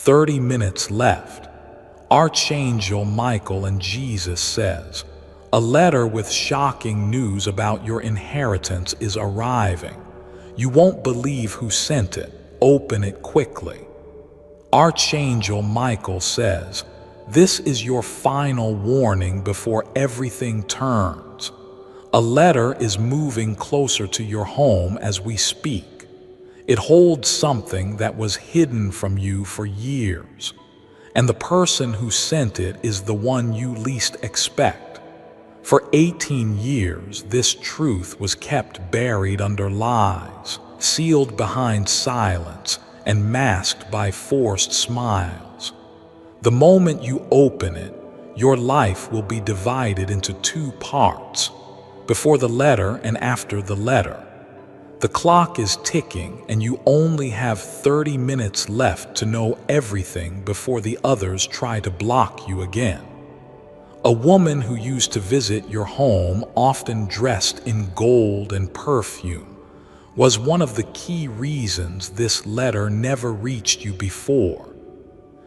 30 minutes left. Archangel Michael and Jesus says, a letter with shocking news about your inheritance is arriving. You won't believe who sent it. Open it quickly. Archangel Michael says, this is your final warning before everything turns. A letter is moving closer to your home as we speak. It holds something that was hidden from you for years, and the person who sent it is the one you least expect. For 18 years, this truth was kept buried under lies, sealed behind silence, and masked by forced smiles. The moment you open it, your life will be divided into two parts, before the letter and after the letter. The clock is ticking, and you only have 30 minutes left to know everything before the others try to block you again. A woman who used to visit your home, often dressed in gold and perfume, was one of the key reasons this letter never reached you before.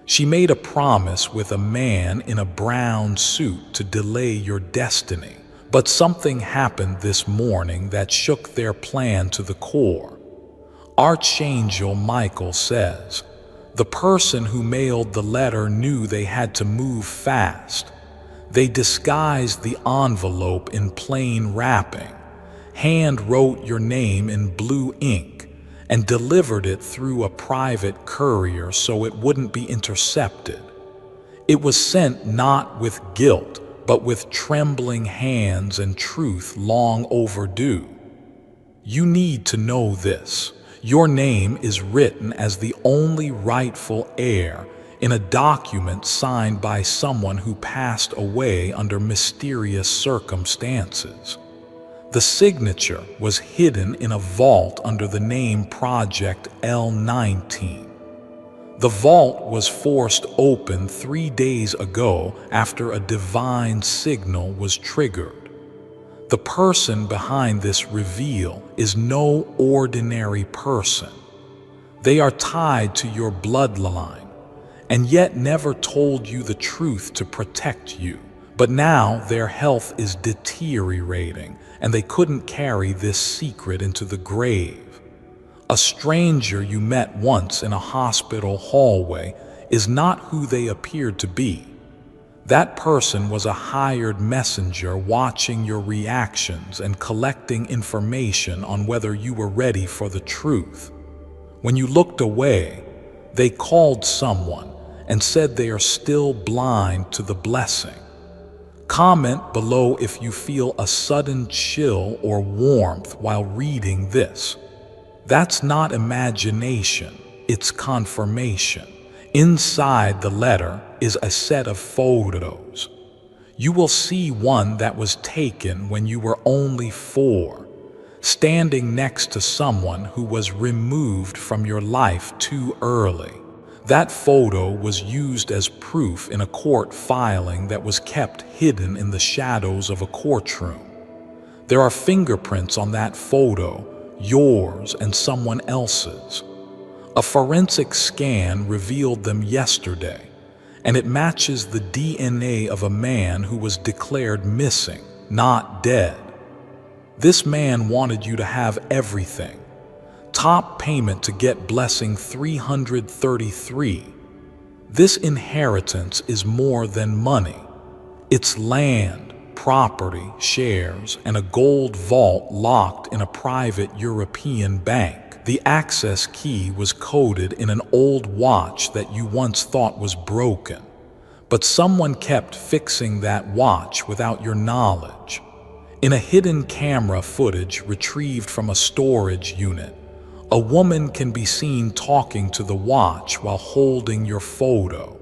She made a promise with a man in a brown suit to delay your destiny. But something happened this morning that shook their plan to the core. Archangel Michael says, the person who mailed the letter knew they had to move fast. They disguised the envelope in plain wrapping, hand-wrote your name in blue ink, and delivered it through a private courier so it wouldn't be intercepted. It was sent not with guilt, but with trembling hands and truth long overdue. You need to know this. Your name is written as the only rightful heir in a document signed by someone who passed away under mysterious circumstances. The signature was hidden in a vault under the name Project L19. The vault was forced open 3 days ago after a divine signal was triggered. The person behind this reveal is no ordinary person. They are tied to your bloodline, and yet never told you the truth to protect you. But now their health is deteriorating, and they couldn't carry this secret into the grave. A stranger you met once in a hospital hallway is not who they appeared to be. That person was a hired messenger watching your reactions and collecting information on whether you were ready for the truth. When you looked away, they called someone and said they are still blind to the blessing. Comment below if you feel a sudden chill or warmth while reading this. That's not imagination, it's confirmation. Inside the letter is a set of photos. You will see one that was taken when you were only 4, standing next to someone who was removed from your life too early. That photo was used as proof in a court filing that was kept hidden in the shadows of a courtroom. There are fingerprints on that photo, yours and someone else's. A forensic scan revealed them yesterday, and it matches the DNA of a man who was declared missing, not dead. This man wanted you to have everything. Top payment to get blessing 333. This inheritance is more than money. It's land, property, shares, and a gold vault locked in a private European bank. The access key was coded in an old watch that you once thought was broken, but someone kept fixing that watch without your knowledge. In a hidden camera footage retrieved from a storage unit, a woman can be seen talking to the watch while holding your photo.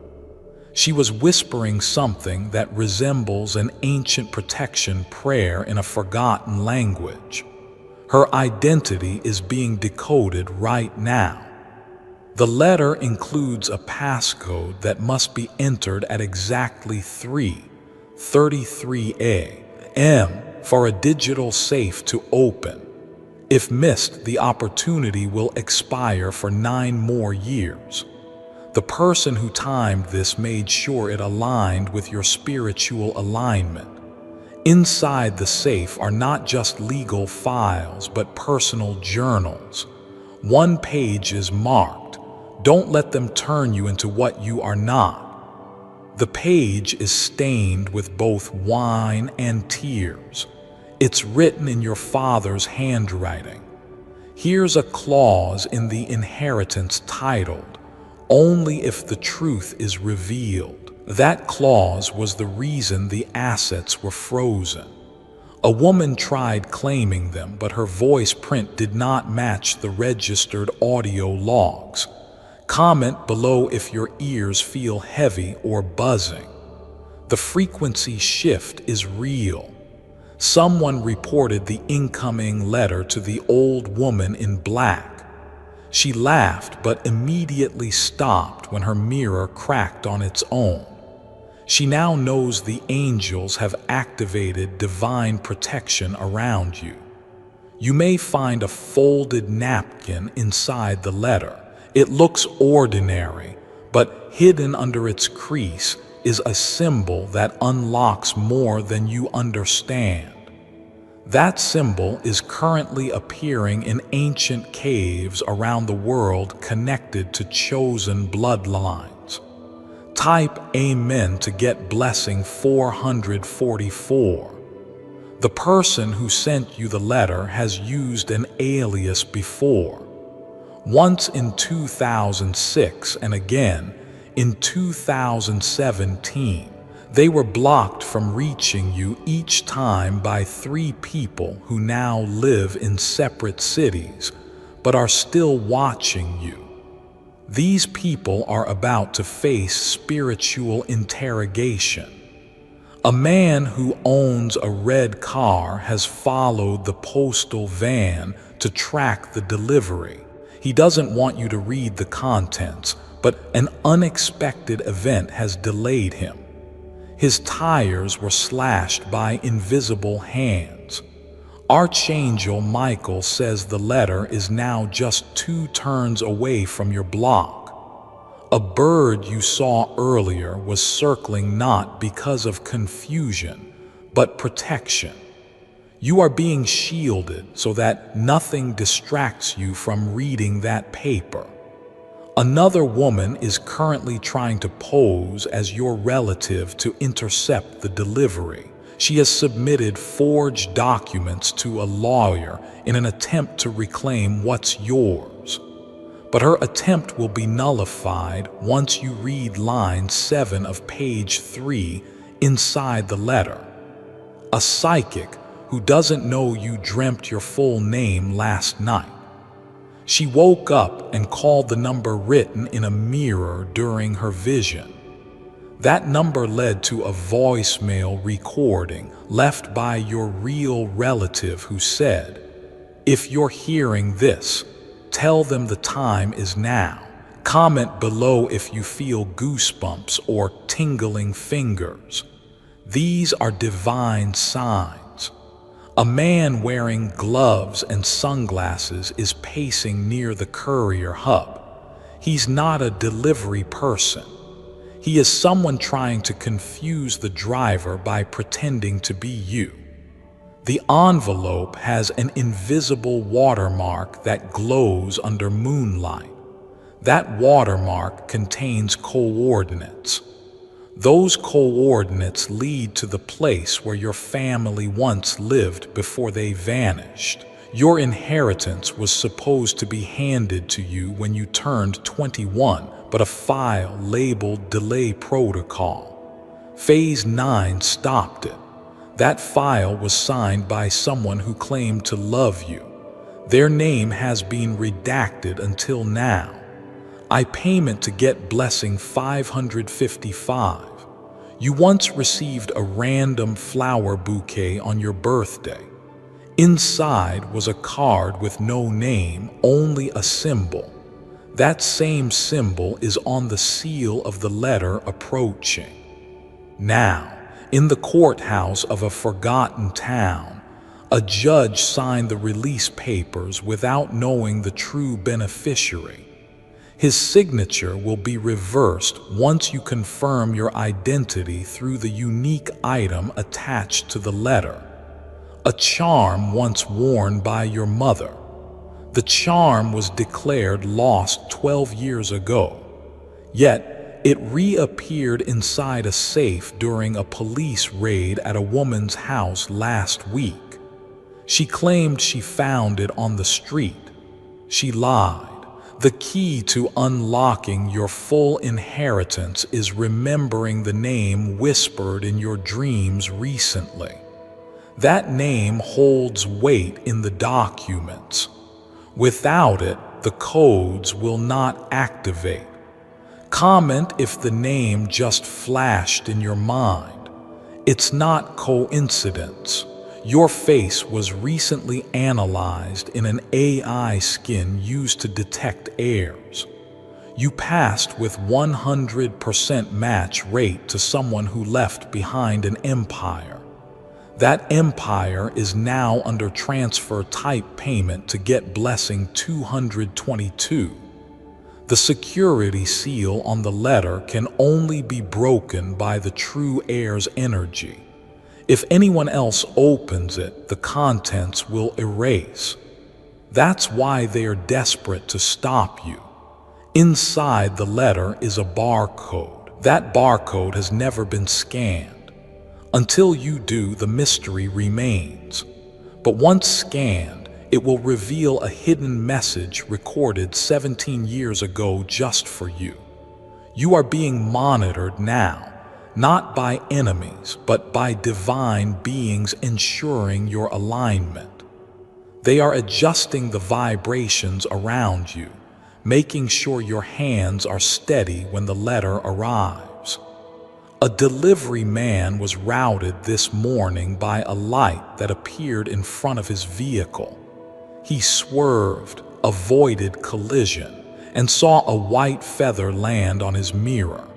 She was whispering something that resembles an ancient protection prayer in a forgotten language. Her identity is being decoded right now. The letter includes a passcode that must be entered at exactly 3:33 a.m. for a digital safe to open. If missed, the opportunity will expire for 9 more years. The person who timed this made sure it aligned with your spiritual alignment. Inside the safe are not just legal files, but personal journals. One page is marked. Don't let them turn you into what you are not. The page is stained with both wine and tears. It's written in your father's handwriting. Here's a clause in the inheritance titled, "Only if the truth is revealed." That clause was the reason the assets were frozen. A woman tried claiming them, but her voice print did not match the registered audio logs. Comment below if your ears feel heavy or buzzing. The frequency shift is real. Someone reported the incoming letter to the old woman in black. She laughed but immediately stopped when her mirror cracked on its own. She now knows the angels have activated divine protection around you. You may find a folded napkin inside the letter. It looks ordinary, but hidden under its crease is a symbol that unlocks more than you understand. That symbol is currently appearing in ancient caves around the world connected to chosen bloodlines. Type Amen to get blessing 444. The person who sent you the letter has used an alias before. Once in 2006 and again in 2017, they were blocked from reaching you each time by 3 people who now live in separate cities, but are still watching you. These people are about to face spiritual interrogation. A man who owns a red car has followed the postal van to track the delivery. He doesn't want you to read the contents, but an unexpected event has delayed him. His tires were slashed by invisible hands. Archangel Michael says the letter is now just 2 turns away from your block. A bird you saw earlier was circling not because of confusion, but protection. You are being shielded so that nothing distracts you from reading that paper. Another woman is currently trying to pose as your relative to intercept the delivery. She has submitted forged documents to a lawyer in an attempt to reclaim what's yours. But her attempt will be nullified once you read line 7 of page 3 inside the letter. A psychic who doesn't know you dreamt your full name last night. She woke up and called the number written in a mirror during her vision. That number led to a voicemail recording left by your real relative who said, "If you're hearing this, tell them the time is now." Comment below if you feel goosebumps or tingling fingers. These are divine signs. A man wearing gloves and sunglasses is pacing near the courier hub. He's not a delivery person. He is someone trying to confuse the driver by pretending to be you. The envelope has an invisible watermark that glows under moonlight. That watermark contains coordinates. Those coordinates lead to the place where your family once lived before they vanished. Your inheritance was supposed to be handed to you when you turned 21, but a file labeled Delay Protocol. Phase 9 stopped it. That file was signed by someone who claimed to love you. Their name has been redacted until now. I payment to get blessing 555. You once received a random flower bouquet on your birthday. Inside was a card with no name, only a symbol. That same symbol is on the seal of the letter approaching. Now, in the courthouse of a forgotten town, a judge signed the release papers without knowing the true beneficiary. His signature will be reversed once you confirm your identity through the unique item attached to the letter. A charm once worn by your mother. The charm was declared lost 12 years ago, yet it reappeared inside a safe during a police raid at a woman's house last week. She claimed she found it on the street. She lied. The key to unlocking your full inheritance is remembering the name whispered in your dreams recently. That name holds weight in the documents. Without it, the codes will not activate. Comment if the name just flashed in your mind. It's not coincidence. Your face was recently analyzed in an AI skin used to detect heirs. You passed with 100% match rate to someone who left behind an empire. That empire is now under transfer type payment to get blessing 222. The security seal on the letter can only be broken by the true heir's energy. If anyone else opens it, the contents will erase. That's why they are desperate to stop you. Inside the letter is a barcode. That barcode has never been scanned. Until you do, the mystery remains. But once scanned, it will reveal a hidden message recorded 17 years ago just for you. You are being monitored now. Not by enemies, but by divine beings ensuring your alignment. They are adjusting the vibrations around you, making sure your hands are steady when the letter arrives. A delivery man was routed this morning by a light that appeared in front of his vehicle. He swerved, avoided collision, and saw a white feather land on his mirror.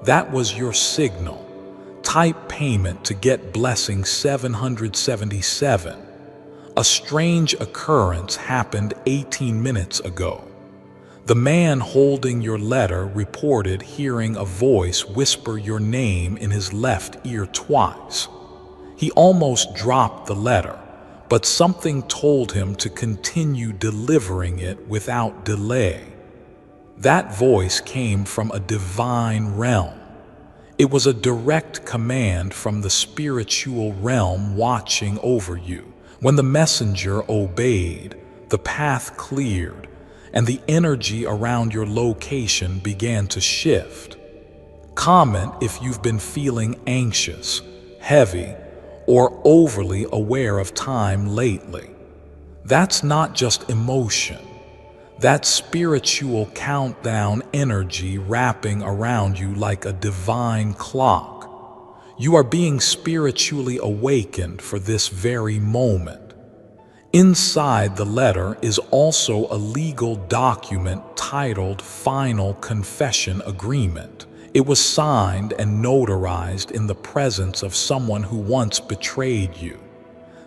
That was your signal. Type payment to get blessing 777. A strange occurrence happened 18 minutes ago. The man holding your letter reported hearing a voice whisper your name in his left ear twice. He almost dropped the letter, but something told him to continue delivering it without delay. That voice came from a divine realm. It was a direct command from the spiritual realm watching over you. When the messenger obeyed, the path cleared, and the energy around your location began to shift. Comment if you've been feeling anxious, heavy, or overly aware of time lately. That's not just emotion. That spiritual countdown energy wrapping around you like a divine clock. You are being spiritually awakened for this very moment. Inside the letter is also a legal document titled Final Confession Agreement. It was signed and notarized in the presence of someone who once betrayed you.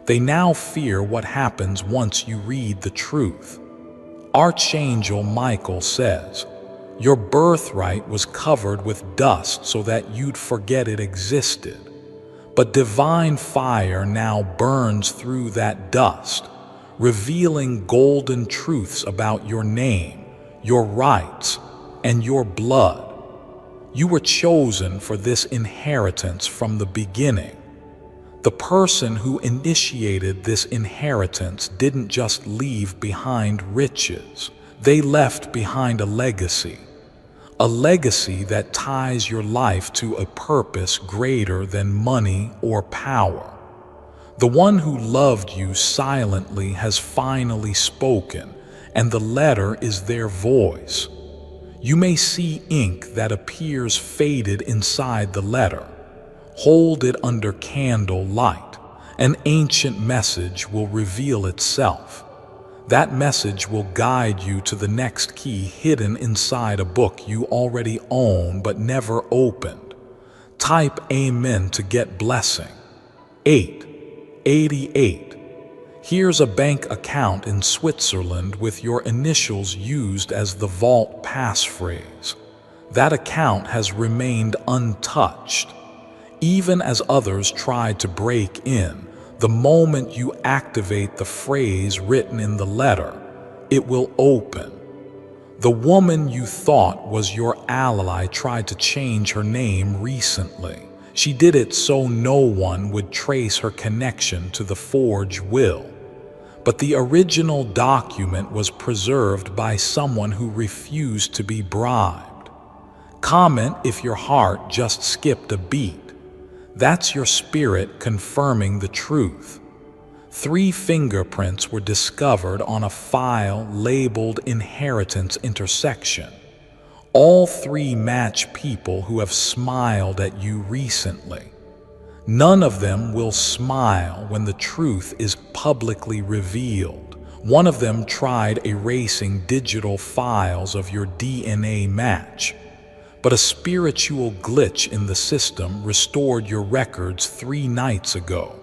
They now fear what happens once you read the truth. Archangel Michael says, your birthright was covered with dust so that you'd forget it existed. But divine fire now burns through that dust, revealing golden truths about your name, your rights, and your blood. You were chosen for this inheritance from the beginning. The person who initiated this inheritance didn't just leave behind riches. They left behind a legacy that ties your life to a purpose greater than money or power. The one who loved you silently has finally spoken, and the letter is their voice. You may see ink that appears faded inside the letter. Hold it under candle light. An ancient message will reveal itself. That message will guide you to the next key hidden inside a book you already own but never opened. Type Amen to get blessing. 888. Here's a bank account in Switzerland with your initials used as the vault passphrase. That account has remained untouched. Even as others tried to break in, the moment you activate the phrase written in the letter, it will open. The woman you thought was your ally tried to change her name recently. She did it so no one would trace her connection to the forged will. But the original document was preserved by someone who refused to be bribed. Comment if your heart just skipped a beat. That's your spirit confirming the truth. 3 fingerprints were discovered on a file labeled Inheritance Intersection. All 3 match people who have smiled at you recently. None of them will smile when the truth is publicly revealed. One of them tried erasing digital files of your DNA match, but a spiritual glitch in the system restored your records 3 nights ago.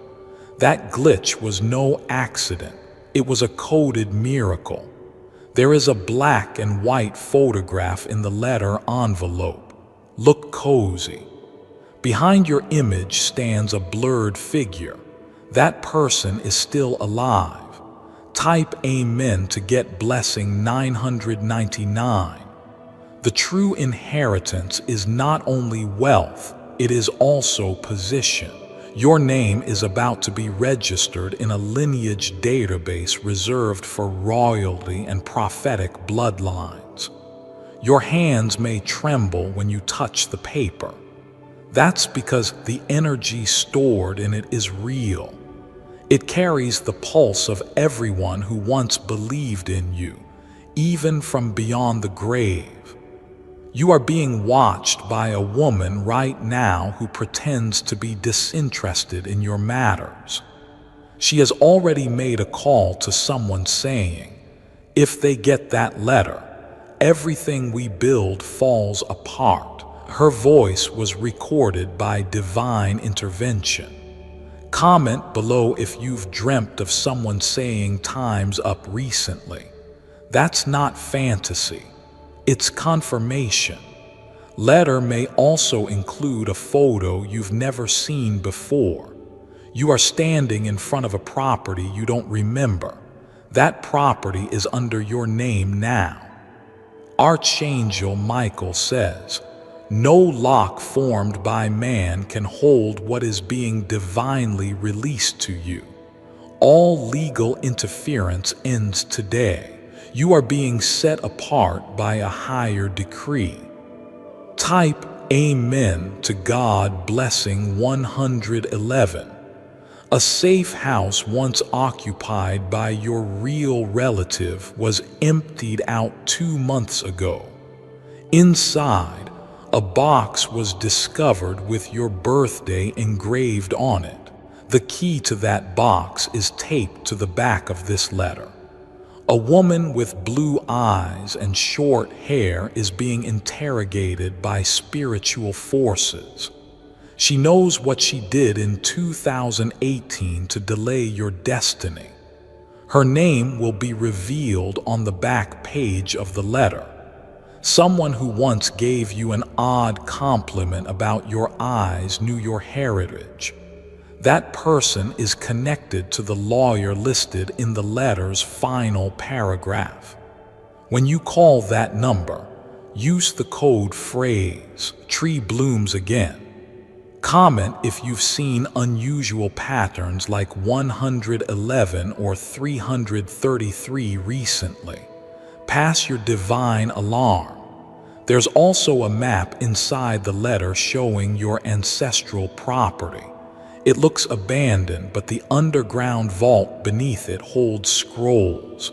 That glitch was no accident. It was a coded miracle. There is a black and white photograph in the letter envelope. Look cozy. Behind your image stands a blurred figure. That person is still alive. Type Amen to get blessing 999. The true inheritance is not only wealth, it is also position. Your name is about to be registered in a lineage database reserved for royalty and prophetic bloodlines. Your hands may tremble when you touch the paper. That's because the energy stored in it is real. It carries the pulse of everyone who once believed in you, even from beyond the grave. You are being watched by a woman right now who pretends to be disinterested in your matters. She has already made a call to someone saying, if they get that letter, everything we build falls apart. Her voice was recorded by divine intervention. Comment below if you've dreamt of someone saying time's up recently. That's not fantasy. It's confirmation. Letter may also include a photo you've never seen before. You are standing in front of a property you don't remember. That property is under your name now. Archangel Michael says, no lock formed by man can hold what is being divinely released to you. All legal interference ends today. You are being set apart by a higher decree. Type Amen to God blessing 111. A safe house once occupied by your real relative was emptied out 2 months ago. Inside, a box was discovered with your birthday engraved on it. The key to that box is taped to the back of this letter. A woman with blue eyes and short hair is being interrogated by spiritual forces. She knows what she did in 2018 to delay your destiny. Her name will be revealed on the back page of the letter. Someone who once gave you an odd compliment about your eyes knew your heritage. That person is connected to the lawyer listed in the letter's final paragraph. When you call that number, use the code phrase, "Tree blooms again." Comment if you've seen unusual patterns like 111 or 333 recently. Pass your divine alarm. There's also a map inside the letter showing your ancestral property. It looks abandoned, but the underground vault beneath it holds scrolls,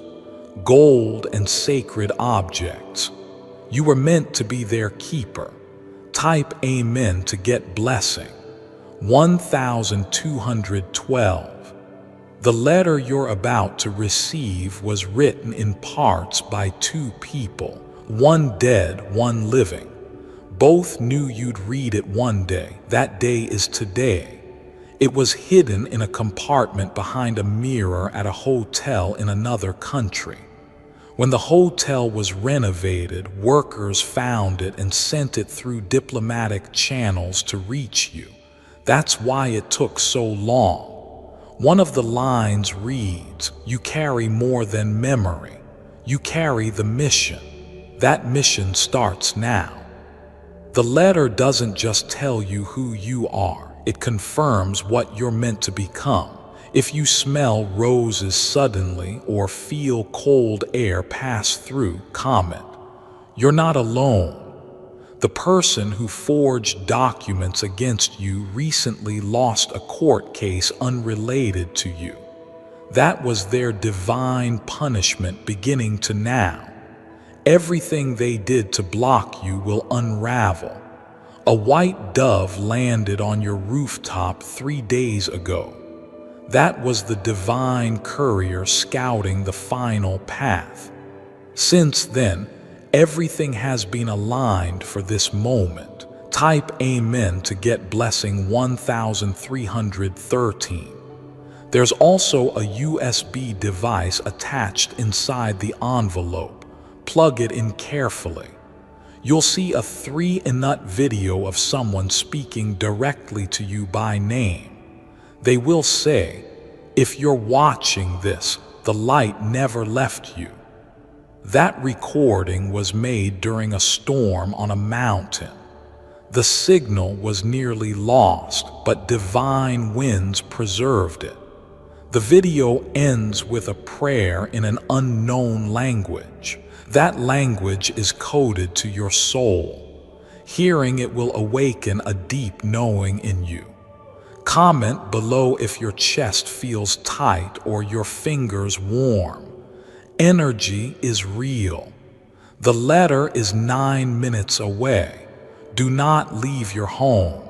gold, and sacred objects. You were meant to be their keeper. Type Amen to get blessing. 1212. The letter you're about to receive was written in parts by 2 people, one dead, one living. Both knew you'd read it one day. That day is today. It was hidden in a compartment behind a mirror at a hotel in another country. When the hotel was renovated, workers found it and sent it through diplomatic channels to reach you. That's why it took so long. One of the lines reads, "You carry more than memory. You carry the mission. That mission starts now." The letter doesn't just tell you who you are, it confirms what you're meant to become. If you smell roses suddenly or feel cold air pass through, comment. You're not alone. The person who forged documents against you recently lost a court case unrelated to you. That was their divine punishment beginning to now. Everything they did to block you will unravel. A white dove landed on your rooftop 3 days ago. That was the divine courier scouting the final path. Since then, everything has been aligned for this moment. Type Amen to get blessing 1313. There's also a USB device attached inside the envelope. Plug it in carefully. You'll see a 3-minute video of someone speaking directly to you by name. They will say, "If you're watching this, the light never left you." That recording was made during a storm on a mountain. The signal was nearly lost, but divine winds preserved it. The video ends with a prayer in an unknown language. That language is coded to your soul. Hearing it will awaken a deep knowing in you. Comment below if your chest feels tight or your fingers warm. Energy is real. The letter is 9 minutes away. Do not leave your home.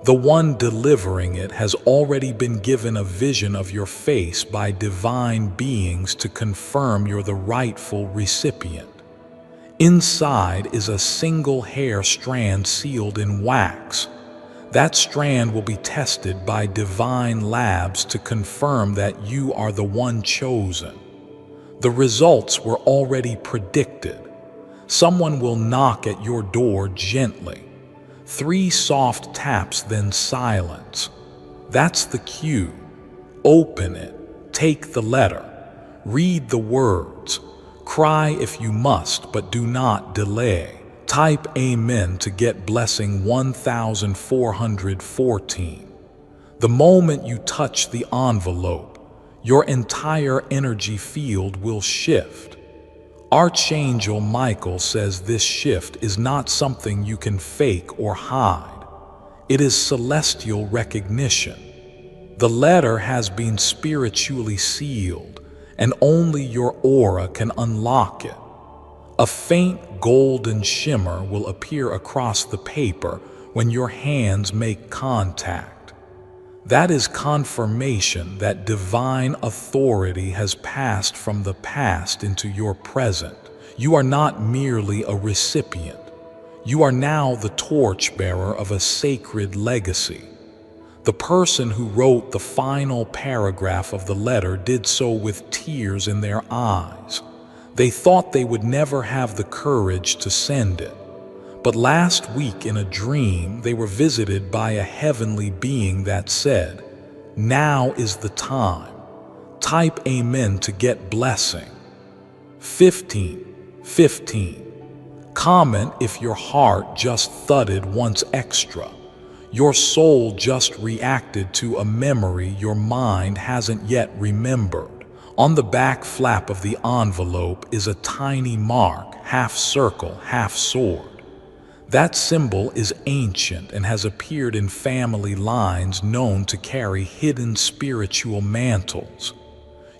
The one delivering it has already been given a vision of your face by divine beings to confirm you're the rightful recipient. Inside is a single hair strand sealed in wax. That strand will be tested by divine labs to confirm that you are the one chosen. The results were already predicted. Someone will knock at your door gently. 3 soft taps, then silence. That's the cue. Open it. Take the letter. Read the words. Cry if you must, but do not delay. Type Amen to get blessing 1414. The moment you touch the envelope, your entire energy field will shift. Archangel Michael says this shift is not something you can fake or hide. It is celestial recognition. The letter has been spiritually sealed, and only your aura can unlock it. A faint golden shimmer will appear across the paper when your hands make contact. That is confirmation that divine authority has passed from the past into your present. You are not merely a recipient. You are now the torchbearer of a sacred legacy. The person who wrote the final paragraph of the letter did so with tears in their eyes. They thought they would never have the courage to send it. But last week in a dream, they were visited by a heavenly being that said, "Now is the time." Type Amen to get blessing. 15. Comment if your heart just thudded once extra. Your soul just reacted to a memory your mind hasn't yet remembered. On the back flap of the envelope is a tiny mark, half circle, half sword. That symbol is ancient and has appeared in family lines known to carry hidden spiritual mantles.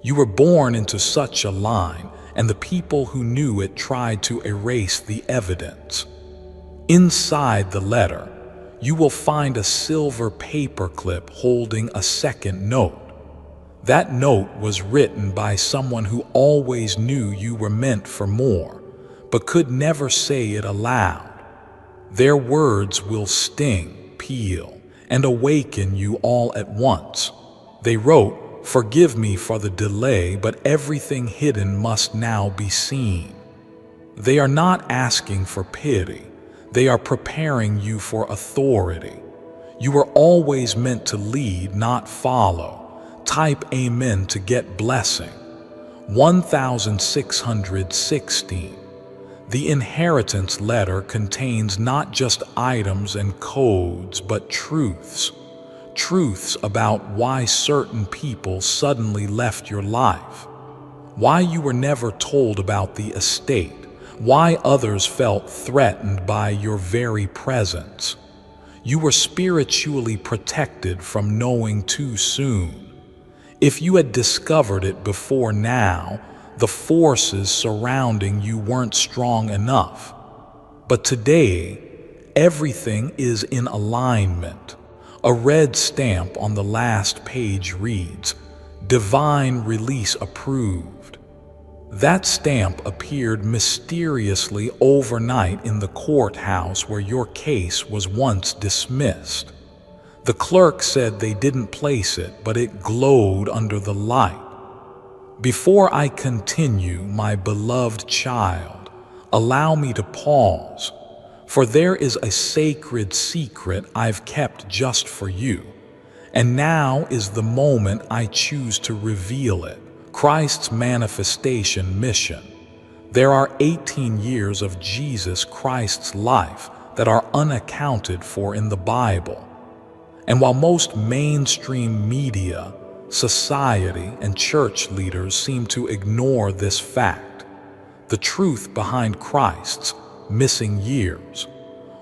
You were born into such a line, and the people who knew it tried to erase the evidence. Inside the letter, you will find a silver paperclip holding a second note. That note was written by someone who always knew you were meant for more, but could never say it aloud. Their words will sting, peel, and awaken you all at once. They wrote, "Forgive me for the delay, but everything hidden must now be seen." They are not asking for pity. They are preparing you for authority. You were always meant to lead, not follow. Type Amen to get blessing. 1616. The inheritance letter contains not just items and codes, but truths. Truths about why certain people suddenly left your life, why you were never told about the estate, why others felt threatened by your very presence. You were spiritually protected from knowing too soon. If you had discovered it before now, the forces surrounding you weren't strong enough. But today, everything is in alignment. A red stamp on the last page reads, "Divine Release Approved." That stamp appeared mysteriously overnight in the courthouse where your case was once dismissed. The clerk said they didn't place it, but it glowed under the light. Before I continue, my beloved child, allow me to pause, for there is a sacred secret I've kept just for you, and now is the moment I choose to reveal it. Christ's manifestation mission. There are 18 years of Jesus Christ's life that are unaccounted for in the Bible. And while most mainstream media, society, and church leaders seem to ignore this fact, the truth behind Christ's missing years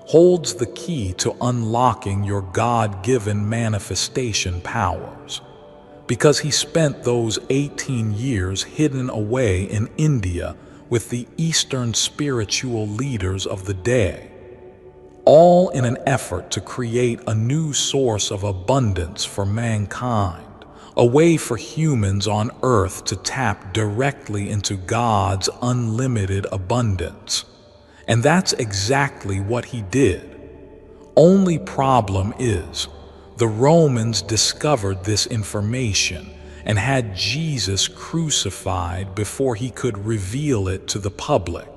holds the key to unlocking your God-given manifestation powers. Because he spent those 18 years hidden away in India with the Eastern spiritual leaders of the day, all in an effort to create a new source of abundance for mankind, a way for humans on earth to tap directly into God's unlimited abundance. And that's exactly what he did. Only problem is, the Romans discovered this information and had Jesus crucified before he could reveal it to the public,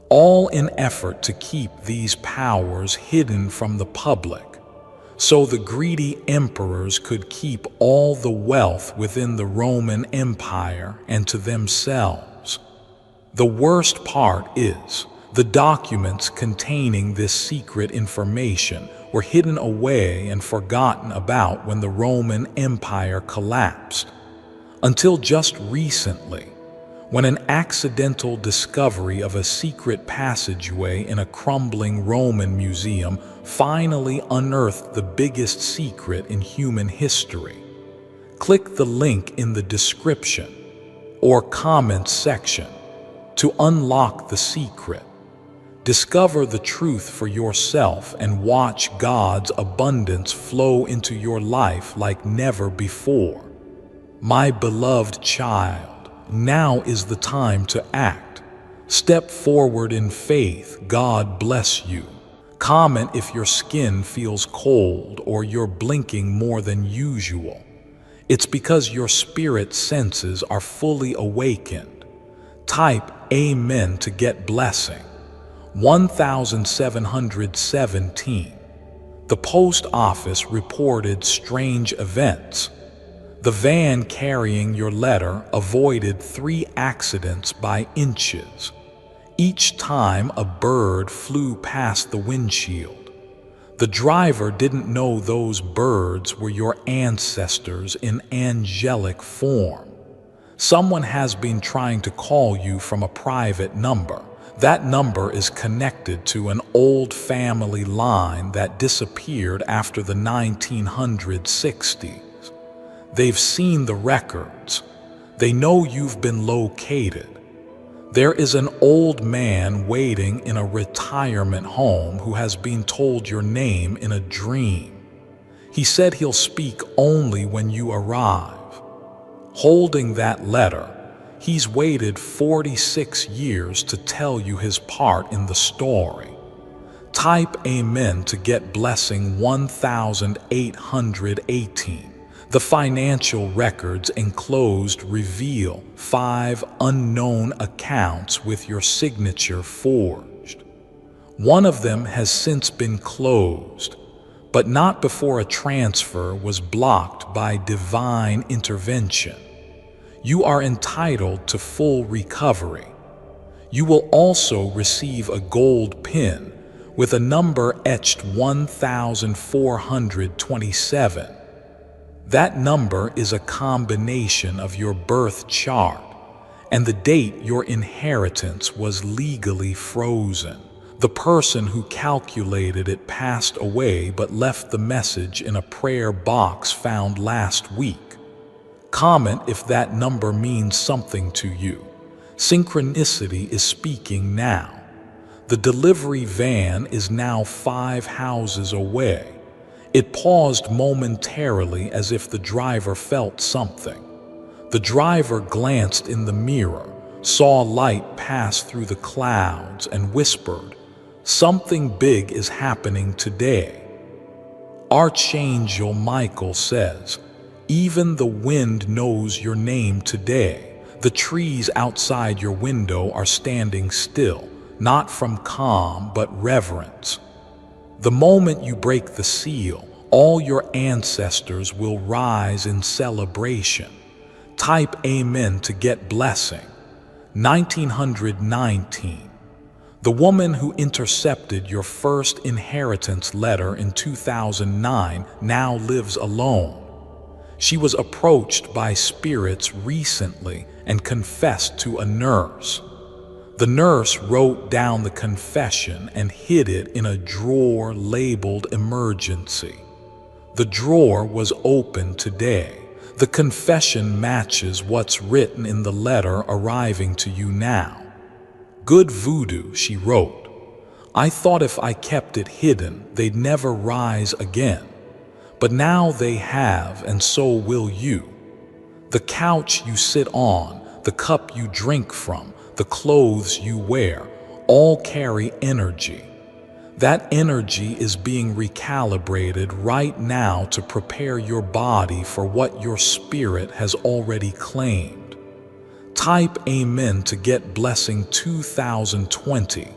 all in effort to keep these powers hidden from the public, so the greedy emperors could keep all the wealth within the Roman Empire and to themselves. The worst part is, the documents containing this secret information were hidden away and forgotten about when the Roman Empire collapsed, until just recently, when an accidental discovery of a secret passageway in a crumbling Roman museum finally unearthed the biggest secret in human history. Click the link in the description or comments section to unlock the secret. Discover the truth for yourself and watch God's abundance flow into your life like never before. My beloved child, now is the time to act. Step forward in faith. God bless you. Comment if your skin feels cold or you're blinking more than usual. It's because your spirit senses are fully awakened. Type Amen to get blessing. 1717. The post office reported strange events. The van carrying your letter avoided 3 accidents by inches. Each time a bird flew past the windshield. The driver didn't know those birds were your ancestors in angelic form. Someone has been trying to call you from a private number. That number is connected to an old family line that disappeared after the 1960s. They've seen the records. They know you've been located. There is an old man waiting in a retirement home who has been told your name in a dream. He said he'll speak only when you arrive. Holding that letter, he's waited 46 years to tell you his part in the story. Type Amen to get blessing 1818. The financial records enclosed reveal 5 unknown accounts with your signature forged. One of them has since been closed, but not before a transfer was blocked by divine intervention. You are entitled to full recovery. You will also receive a gold pin with a number etched 1427. That number is a combination of your birth chart and the date your inheritance was legally frozen. The person who calculated it passed away but left the message in a prayer box found last week. Comment if that number means something to you. Synchronicity is speaking now. The delivery van is now 5 houses away. It paused momentarily as if the driver felt something. The driver glanced in the mirror, saw light pass through the clouds, and whispered, "Something big is happening today." Archangel Michael says, "Even the wind knows your name today. The trees outside your window are standing still, not from calm but reverence. The moment you break the seal, all your ancestors will rise in celebration." Type Amen to get blessing. 1919. The woman who intercepted your first inheritance letter in 2009 now lives alone. She was approached by spirits recently and confessed to a nurse. The nurse wrote down the confession and hid it in a drawer labeled emergency. The drawer was open today. The confession matches what's written in the letter arriving to you now. "Good voodoo," she wrote. "I thought if I kept it hidden, they'd never rise again. But now they have, and so will you. The couch you sit on, the cup you drink from, the clothes you wear, all carry energy. That energy is being recalibrated right now to prepare your body for what your spirit has already claimed." Type Amen to get blessing 2020.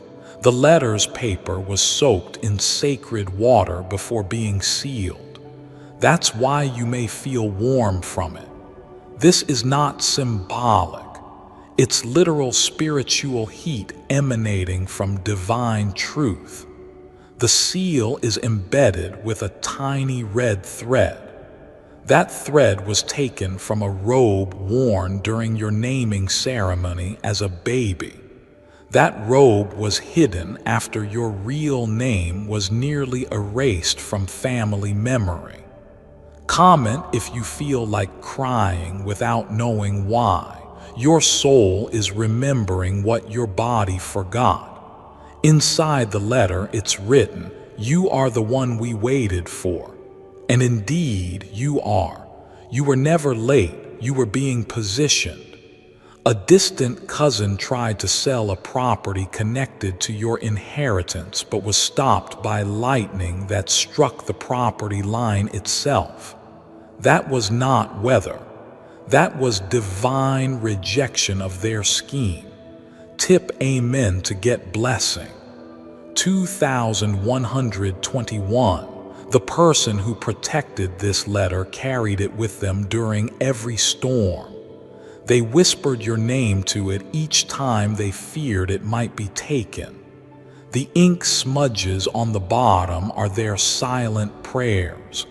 The letter's paper was soaked in sacred water before being sealed. That's why you may feel warm from it. This is not symbolic. It's literal spiritual heat emanating from divine truth. The seal is embedded with a tiny red thread. That thread was taken from a robe worn during your naming ceremony as a baby. That robe was hidden after your real name was nearly erased from family memory. Comment if you feel like crying without knowing why. Your soul is remembering what your body forgot. Inside the letter, it's written, "You are the one we waited for." And indeed, you are. You were never late. You were being positioned. A distant cousin tried to sell a property connected to your inheritance, but was stopped by lightning that struck the property line itself. That was not weather. That was divine rejection of their scheme. Tip Amen to get blessing. 2121. The person who protected this letter carried it with them during every storm. They whispered your name to it each time they feared it might be taken. The ink smudges on the bottom are their silent prayers.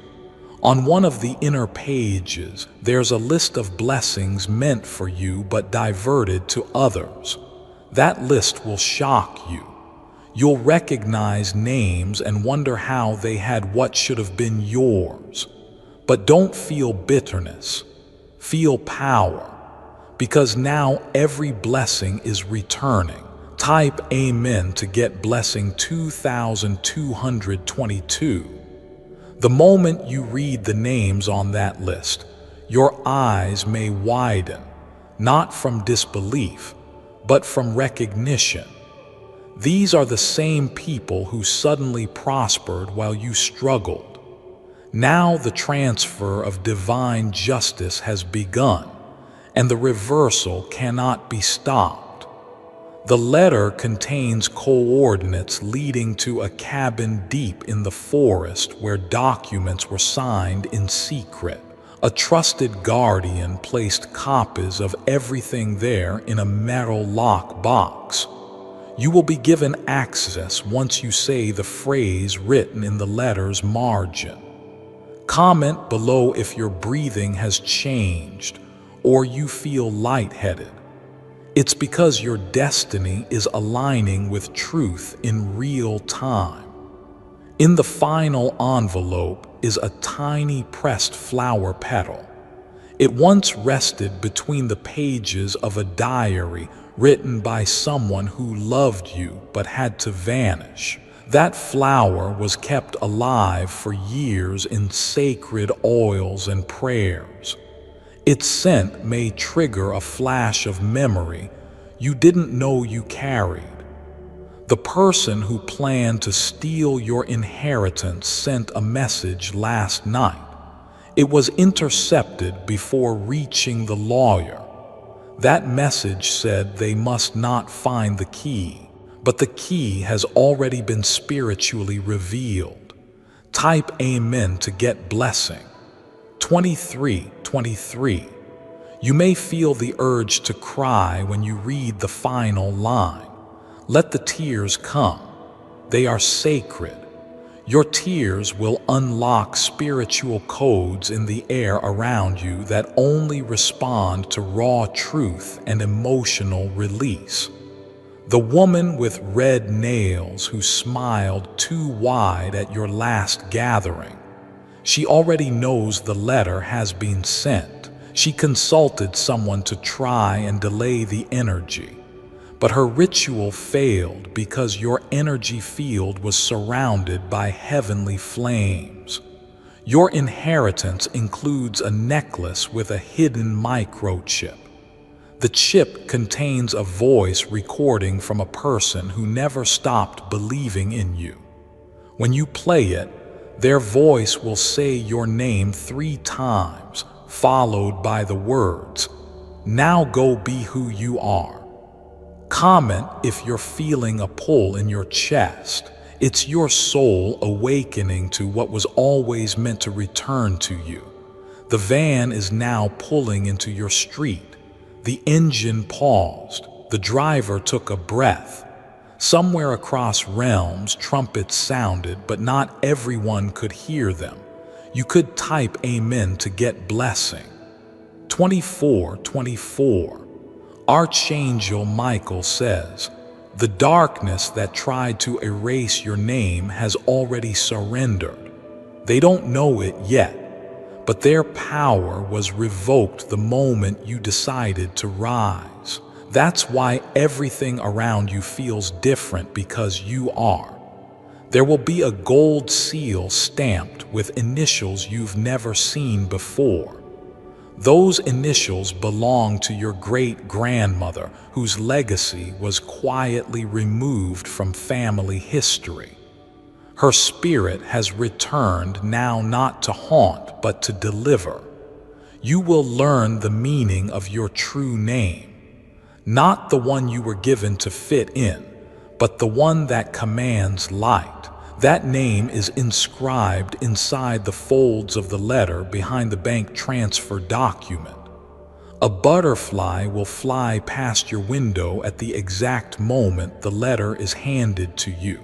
On one of the inner pages, there's a list of blessings meant for you but diverted to others. That list will shock you. You'll recognize names and wonder how they had what should have been yours. But don't feel bitterness. Feel power. Because now every blessing is returning. Type Amen to get blessing 2222. The moment you read the names on that list, your eyes may widen, not from disbelief, but from recognition. These are the same people who suddenly prospered while you struggled. Now the transfer of divine justice has begun, and the reversal cannot be stopped. The letter contains coordinates leading to a cabin deep in the forest where documents were signed in secret. A trusted guardian placed copies of everything there in a metal lock box. You will be given access once you say the phrase written in the letter's margin. Comment below if your breathing has changed or you feel lightheaded. It's because your destiny is aligning with truth in real time. In the final envelope is a tiny pressed flower petal. It once rested between the pages of a diary written by someone who loved you but had to vanish. That flower was kept alive for years in sacred oils and prayers. Its scent may trigger a flash of memory you didn't know you carried. The person who planned to steal your inheritance sent a message last night. It was intercepted before reaching the lawyer. That message said they must not find the key, but the key has already been spiritually revealed. Type Amen to get blessing. 23:23. You may feel the urge to cry when you read the final line. Let the tears come. They are sacred. Your tears will unlock spiritual codes in the air around you that only respond to raw truth and emotional release. The woman with red nails who smiled too wide at your last gathering. She already knows the letter has been sent. She consulted someone to try and delay the energy. But her ritual failed because your energy field was surrounded by heavenly flames. Your inheritance includes a necklace with a hidden microchip. The chip contains a voice recording from a person who never stopped believing in you. When you play it, their voice will say your name 3 times, followed by the words, "Now go be who you are." Comment if you're feeling a pull in your chest. It's your soul awakening to what was always meant to return to you. The van is now pulling into your street. The engine paused. The driver took a breath. Somewhere across realms, trumpets sounded, but not everyone could hear them. You could type Amen to get blessing. 24:24. Archangel Michael says, "The darkness that tried to erase your name has already surrendered. They don't know it yet, but their power was revoked the moment you decided to rise. That's why everything around you feels different, because you are. There will be a gold seal stamped with initials you've never seen before. Those initials belong to your great-grandmother, whose legacy was quietly removed from family history. Her spirit has returned now, not to haunt, but to deliver. You will learn the meaning of your true name, not the one you were given to fit in, but the one that commands light. That name is inscribed inside the folds of the letter behind the bank transfer document. A butterfly will fly past your window at the exact moment the letter is handed to you.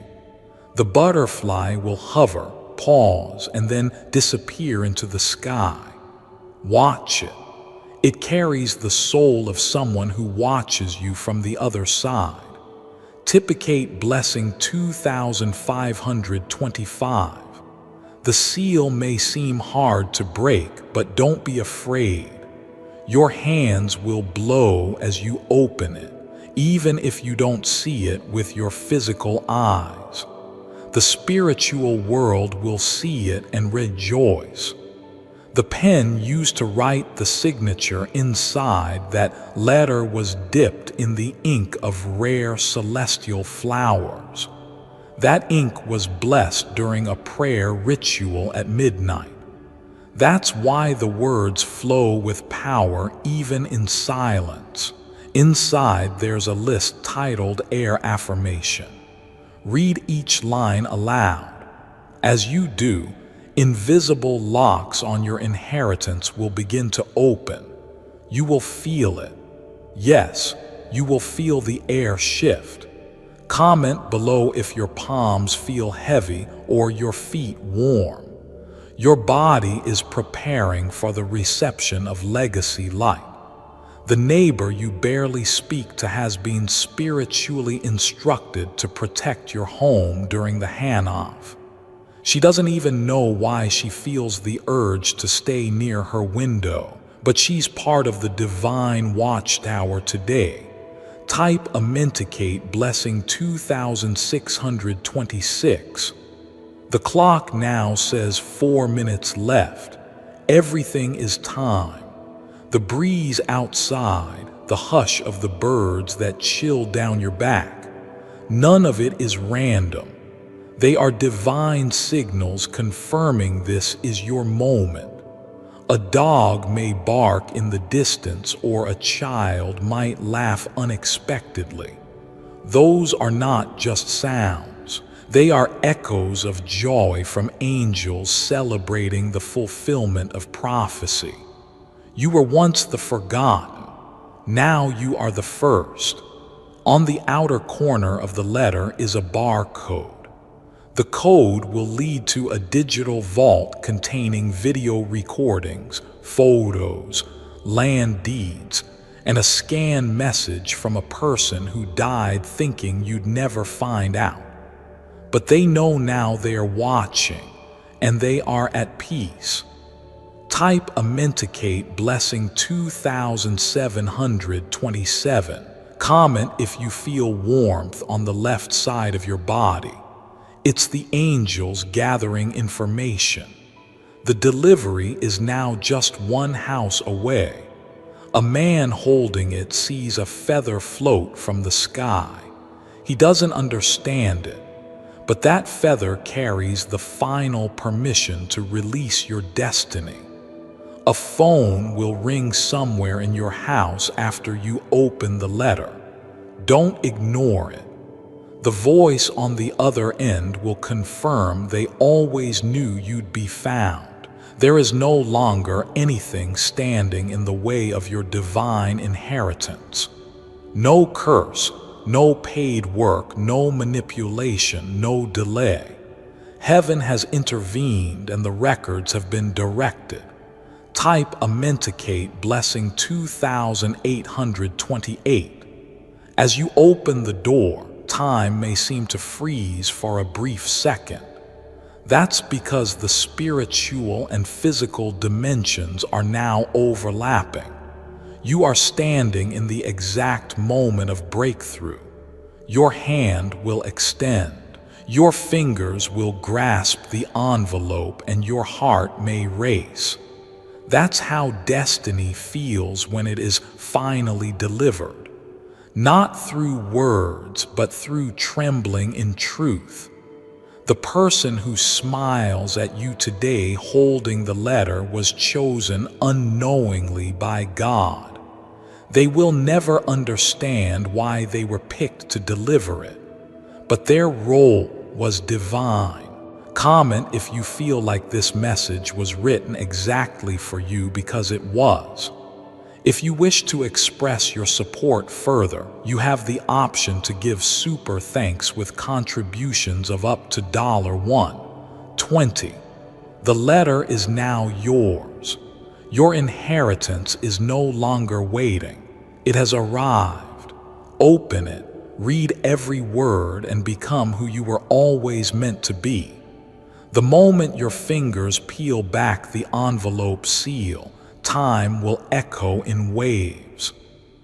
The butterfly will hover, pause, and then disappear into the sky. Watch it. It carries the soul of someone who watches you from the other side. Typicate blessing 2525. The seal may seem hard to break, but don't be afraid. Your hands will blow as you open it, even if you don't see it with your physical eyes. The spiritual world will see it and rejoice. The pen used to write the signature inside that letter was dipped in the ink of rare celestial flowers. That ink was blessed during a prayer ritual at midnight. That's why the words flow with power even in silence. Inside there's a list titled Air Affirmation. Read each line aloud. As you do, invisible locks on your inheritance will begin to open. You will feel it. Yes, you will feel the air shift. Comment below if your palms feel heavy or your feet warm. Your body is preparing for the reception of legacy light. The neighbor you barely speak to has been spiritually instructed to protect your home during the handoff. She doesn't even know why she feels the urge to stay near her window, but she's part of the divine watchtower today. Type Amenticate Blessing 2626. The clock now says 4 minutes left. Everything is time. The breeze outside, the hush of the birds that chill down your back. None of it is random. They are divine signals confirming this is your moment. A dog may bark in the distance or a child might laugh unexpectedly. Those are not just sounds. They are echoes of joy from angels celebrating the fulfillment of prophecy. You were once the forgotten. Now you are the first. On the outer corner of the letter is a barcode. The code will lead to a digital vault containing video recordings, photos, land deeds, and a scanned message from a person who died thinking you'd never find out. But they know now they are watching, and they are at peace. Type Amenticate Blessing 2727. Comment if you feel warmth on the left side of your body. It's the angels gathering information. The delivery is now just one house away. A man holding it sees a feather float from the sky. He doesn't understand it, but that feather carries the final permission to release your destiny. A phone will ring somewhere in your house after you open the letter. Don't ignore it. The voice on the other end will confirm they always knew you'd be found. There is no longer anything standing in the way of your divine inheritance. No curse, no paid work, no manipulation, no delay. Heaven has intervened and the records have been directed. Type Amenticate Blessing 2828. As you open the door, time may seem to freeze for a brief second. That's because the spiritual and physical dimensions are now overlapping. You are standing in the exact moment of breakthrough. Your hand will extend. Your fingers will grasp the envelope and your heart may race. That's how destiny feels when it is finally delivered. Not through words, but through trembling in truth. The person who smiles at you today holding the letter was chosen unknowingly by God. They will never understand why they were picked to deliver it, but their role was divine. Comment if you feel like this message was written exactly for you, because it was. If you wish to express your support further, you have the option to give super thanks with contributions of up to $1.20. The letter is now yours. Your inheritance is no longer waiting. It has arrived. Open it, read every word, and become who you were always meant to be. The moment your fingers peel back the envelope seal, time will echo in waves.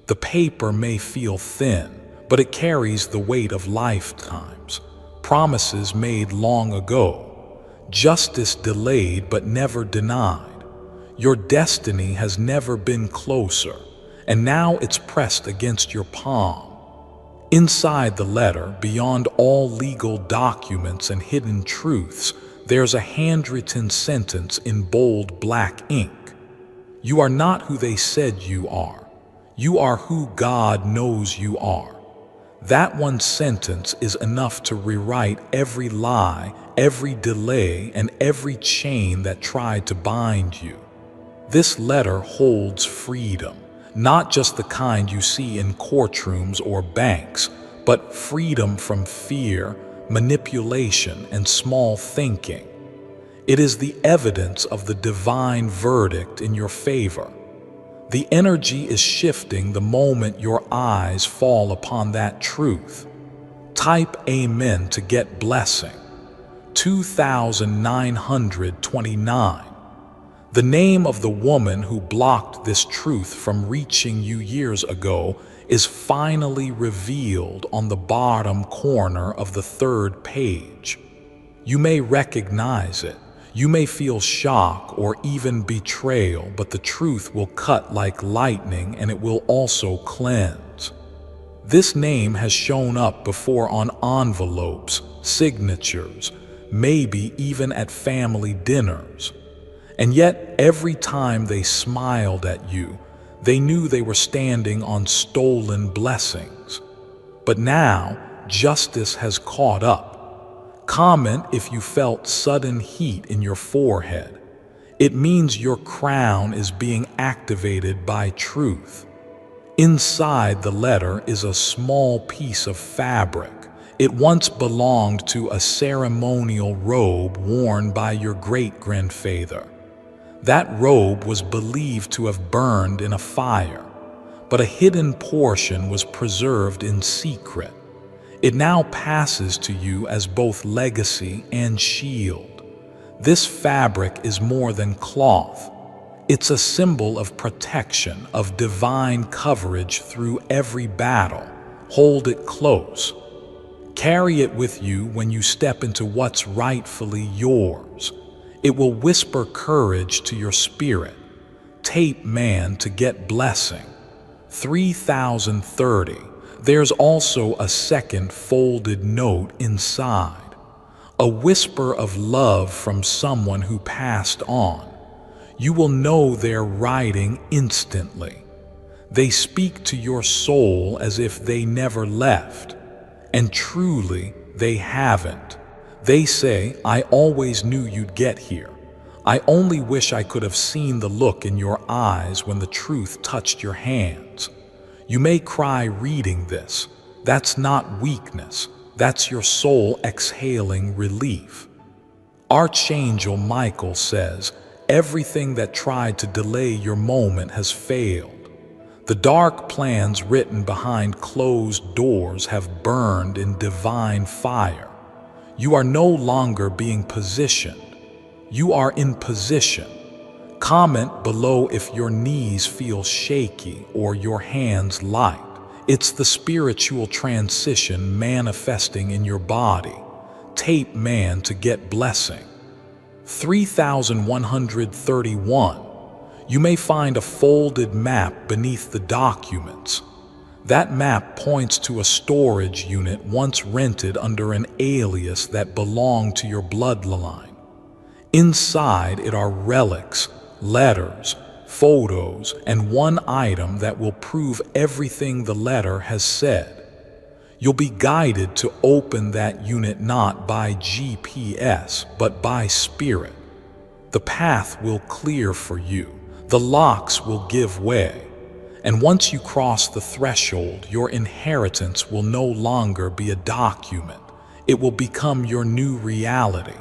The paper may feel thin, but it carries the weight of lifetimes, promises made long ago, justice delayed but never denied. Your destiny has never been closer, and now it's pressed against your palm. Inside the letter, beyond all legal documents and hidden truths, there's a handwritten sentence in bold black ink. You are not who they said you are. You are who God knows you are. That one sentence is enough to rewrite every lie, every delay, and every chain that tried to bind you. This letter holds freedom, not just the kind you see in courtrooms or banks, but freedom from fear, manipulation, and small thinking. It is the evidence of the divine verdict in your favor. The energy is shifting the moment your eyes fall upon that truth. Type Amen to get blessing. 2929. The name of the woman who blocked this truth from reaching you years ago is finally revealed on the bottom corner of the third page. You may recognize it. You may feel shock or even betrayal, but the truth will cut like lightning and it will also cleanse. This name has shown up before on envelopes, signatures, maybe even at family dinners. And yet, every time they smiled at you, they knew they were standing on stolen blessings. But now, justice has caught up. Comment if you felt sudden heat in your forehead. It means your crown is being activated by truth. Inside the letter is a small piece of fabric. It once belonged to a ceremonial robe worn by your great-grandfather. That robe was believed to have burned in a fire, but a hidden portion was preserved in secret. It now passes to you as both legacy and shield. This fabric is more than cloth. It's a symbol of protection, of divine coverage through every battle. Hold it close. Carry it with you when you step into what's rightfully yours. It will whisper courage to your spirit. Tape man to get blessing. 3030. There's also a second folded note inside. A whisper of love from someone who passed on. You will know their writing instantly. They speak to your soul as if they never left. And truly, they haven't. They say, I always knew you'd get here. I only wish I could have seen the look in your eyes when the truth touched your hands. You may cry reading this. That's not weakness. That's your soul exhaling relief. Archangel Michael says, everything that tried to delay your moment has failed. The dark plans written behind closed doors have burned in divine fire. You are no longer being positioned. You are in position. Comment below if your knees feel shaky or your hands light. It's the spiritual transition manifesting in your body. Tape man to get blessing. 3131. You may find a folded map beneath the documents. That map points to a storage unit once rented under an alias that belonged to your bloodline. Inside it are relics, letters, photos, and one item that will prove everything the letter has said. You'll be guided to open that unit not by GPS, but by spirit. The path will clear for you. The locks will give way. And once you cross the threshold, your inheritance will no longer be a document. It will become your new reality.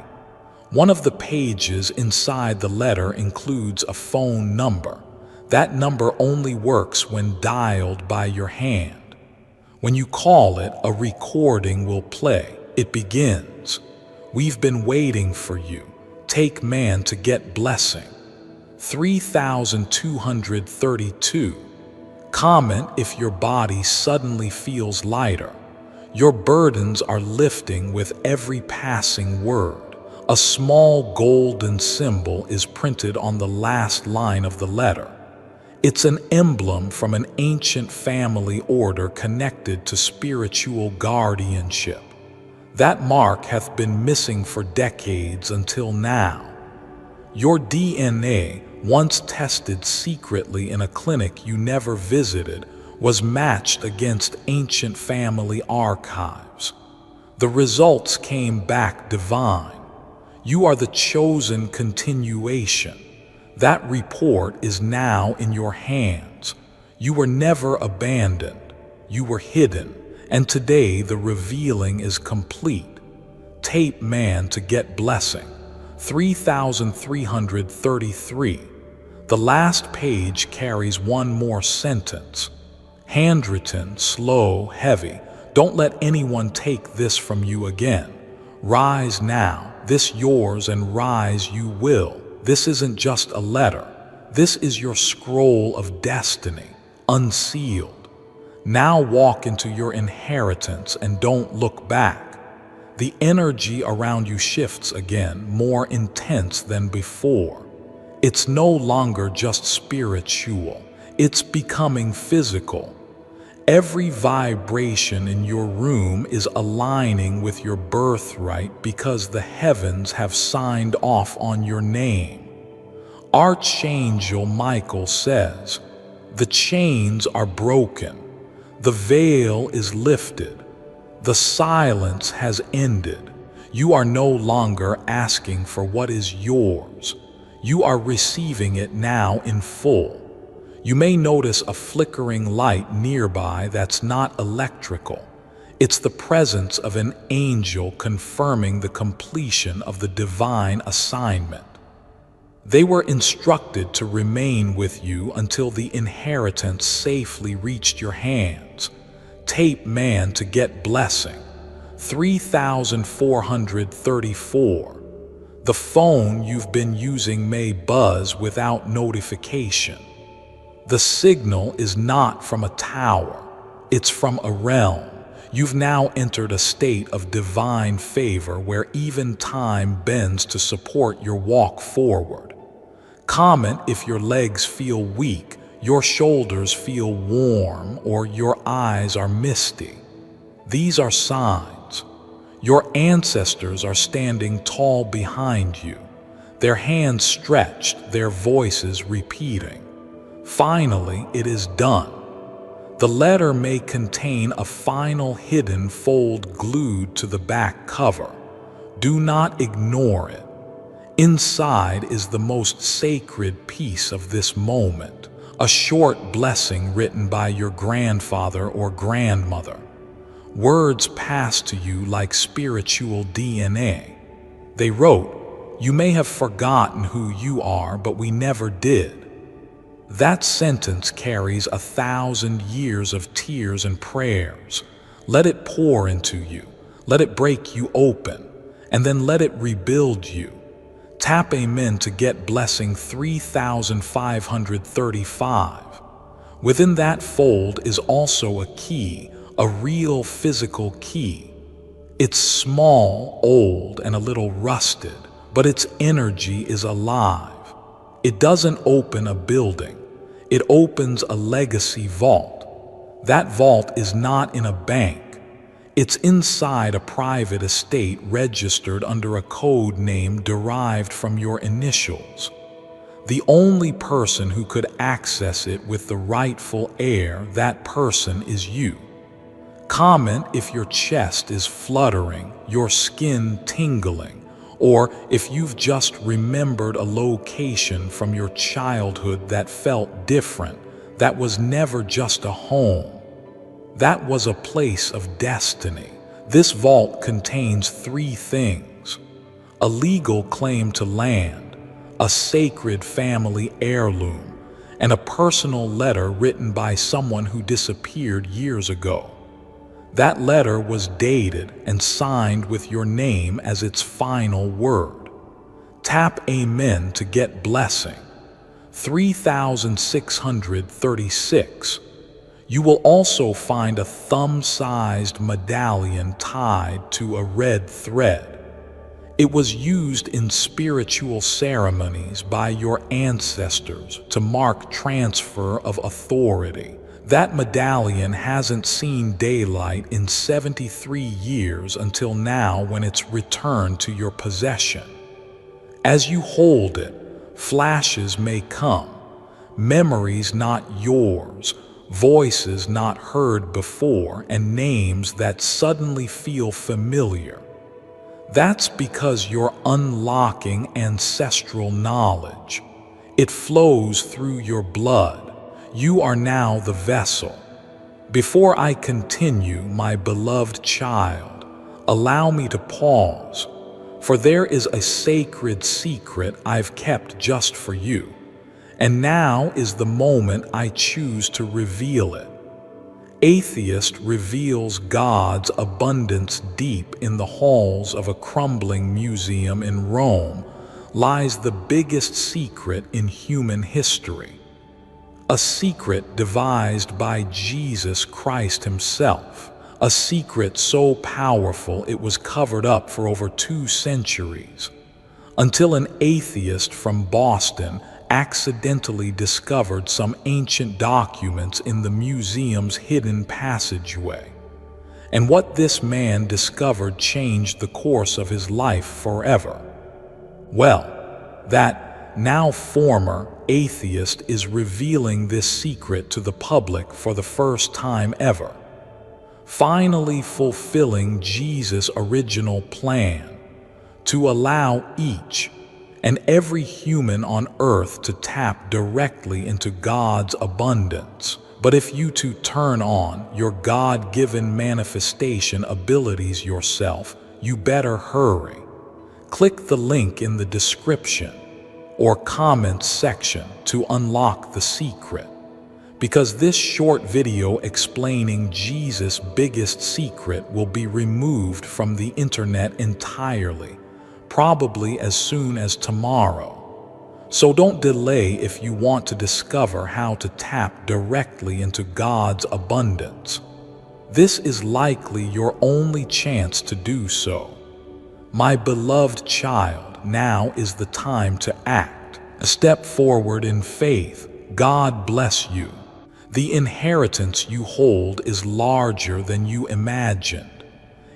One of the pages inside the letter includes a phone number. That number only works when dialed by your hand. When you call it, a recording will play. It begins. We've been waiting for you. Take man to get blessing. 3232. Comment if your body suddenly feels lighter. Your burdens are lifting with every passing word. A small golden symbol is printed on the last line of the letter. It's an emblem from an ancient family order connected to spiritual guardianship. That mark hath been missing for decades until now. Your DNA, once tested secretly in a clinic you never visited, was matched against ancient family archives. The results came back divine. You are the chosen continuation. That report is now in your hands. You were never abandoned. You were hidden, and today the revealing is complete. Tape man to get blessing. 3333. The last page carries one more sentence. Handwritten, slow, heavy. Don't let anyone take this from you again. Rise now, this yours, and rise you will. This isn't just a letter. This is your scroll of destiny, unsealed. Now walk into your inheritance and don't look back. The energy around you shifts again, more intense than before. It's no longer just spiritual. It's becoming physical. Every vibration in your room is aligning with your birthright because the heavens have signed off on your name. Archangel Michael says, "The chains are broken. The veil is lifted. The silence has ended. You are no longer asking for what is yours. You are receiving it now in full." You may notice a flickering light nearby that's not electrical. It's the presence of an angel confirming the completion of the divine assignment. They were instructed to remain with you until the inheritance safely reached your hands. Tape man to get blessing. 3434. The phone you've been using may buzz without notification. The signal is not from a tower, it's from a realm. You've now entered a state of divine favor where even time bends to support your walk forward. Comment if your legs feel weak, your shoulders feel warm, or your eyes are misty. These are signs. Your ancestors are standing tall behind you, their hands stretched, their voices repeating. Finally, it is done. The letter may contain a final hidden fold glued to the back cover. Do not ignore it. Inside is the most sacred piece of this moment, a short blessing written by your grandfather or grandmother. Words passed to you like spiritual DNA. They wrote, "You may have forgotten who you are, but we never did." That sentence carries 1,000 years of tears and prayers. Let it pour into you. Let it break you open. And then let it rebuild you. Tap amen to get blessing 3535. Within that fold is also a key, a real physical key. It's small, old, and a little rusted, but its energy is alive. It doesn't open a building. It opens a legacy vault. That vault is not in a bank. It's inside a private estate registered under a code name derived from your initials. The only person who could access it with the rightful heir, that person is you. Comment if your chest is fluttering, your skin tingling, or if you've just remembered a location from your childhood that felt different, that was never just a home. That was a place of destiny. This vault contains 3 things: a legal claim to land, a sacred family heirloom, and a personal letter written by someone who disappeared years ago. That letter was dated and signed with your name as its final word. Tap amen to get blessing. 3636. You will also find a thumb-sized medallion tied to a red thread. It was used in spiritual ceremonies by your ancestors to mark transfer of authority. That medallion hasn't seen daylight in 73 years until now, when it's returned to your possession. As you hold it, flashes may come, memories not yours, voices not heard before, and names that suddenly feel familiar. That's because you're unlocking ancestral knowledge. It flows through your blood. You are now the vessel. Before I continue, my beloved child, allow me to pause, for there is a sacred secret I've kept just for you, and now is the moment I choose to reveal it. Atheist reveals God's abundance. Deep in the halls of a crumbling museum in Rome lies the biggest secret in human history. A secret devised by Jesus Christ himself. A secret so powerful it was covered up for over 2 centuries, until an atheist from Boston accidentally discovered some ancient documents in the museum's hidden passageway. And what this man discovered changed the course of his life forever. Well, that now former atheist is revealing this secret to the public for the first time ever, finally fulfilling Jesus' original plan to allow each and every human on earth to tap directly into God's abundance. But if you too turn on your God-given manifestation abilities yourself, you better hurry. Click the link in the description or comments section to unlock the secret, because this short video explaining Jesus' biggest secret will be removed from the internet entirely, probably as soon as tomorrow. So don't delay if you want to discover how to tap directly into God's abundance. This is likely your only chance to do so. My beloved child, now is the time to act. Step forward in faith. God bless you. The inheritance you hold is larger than you imagined.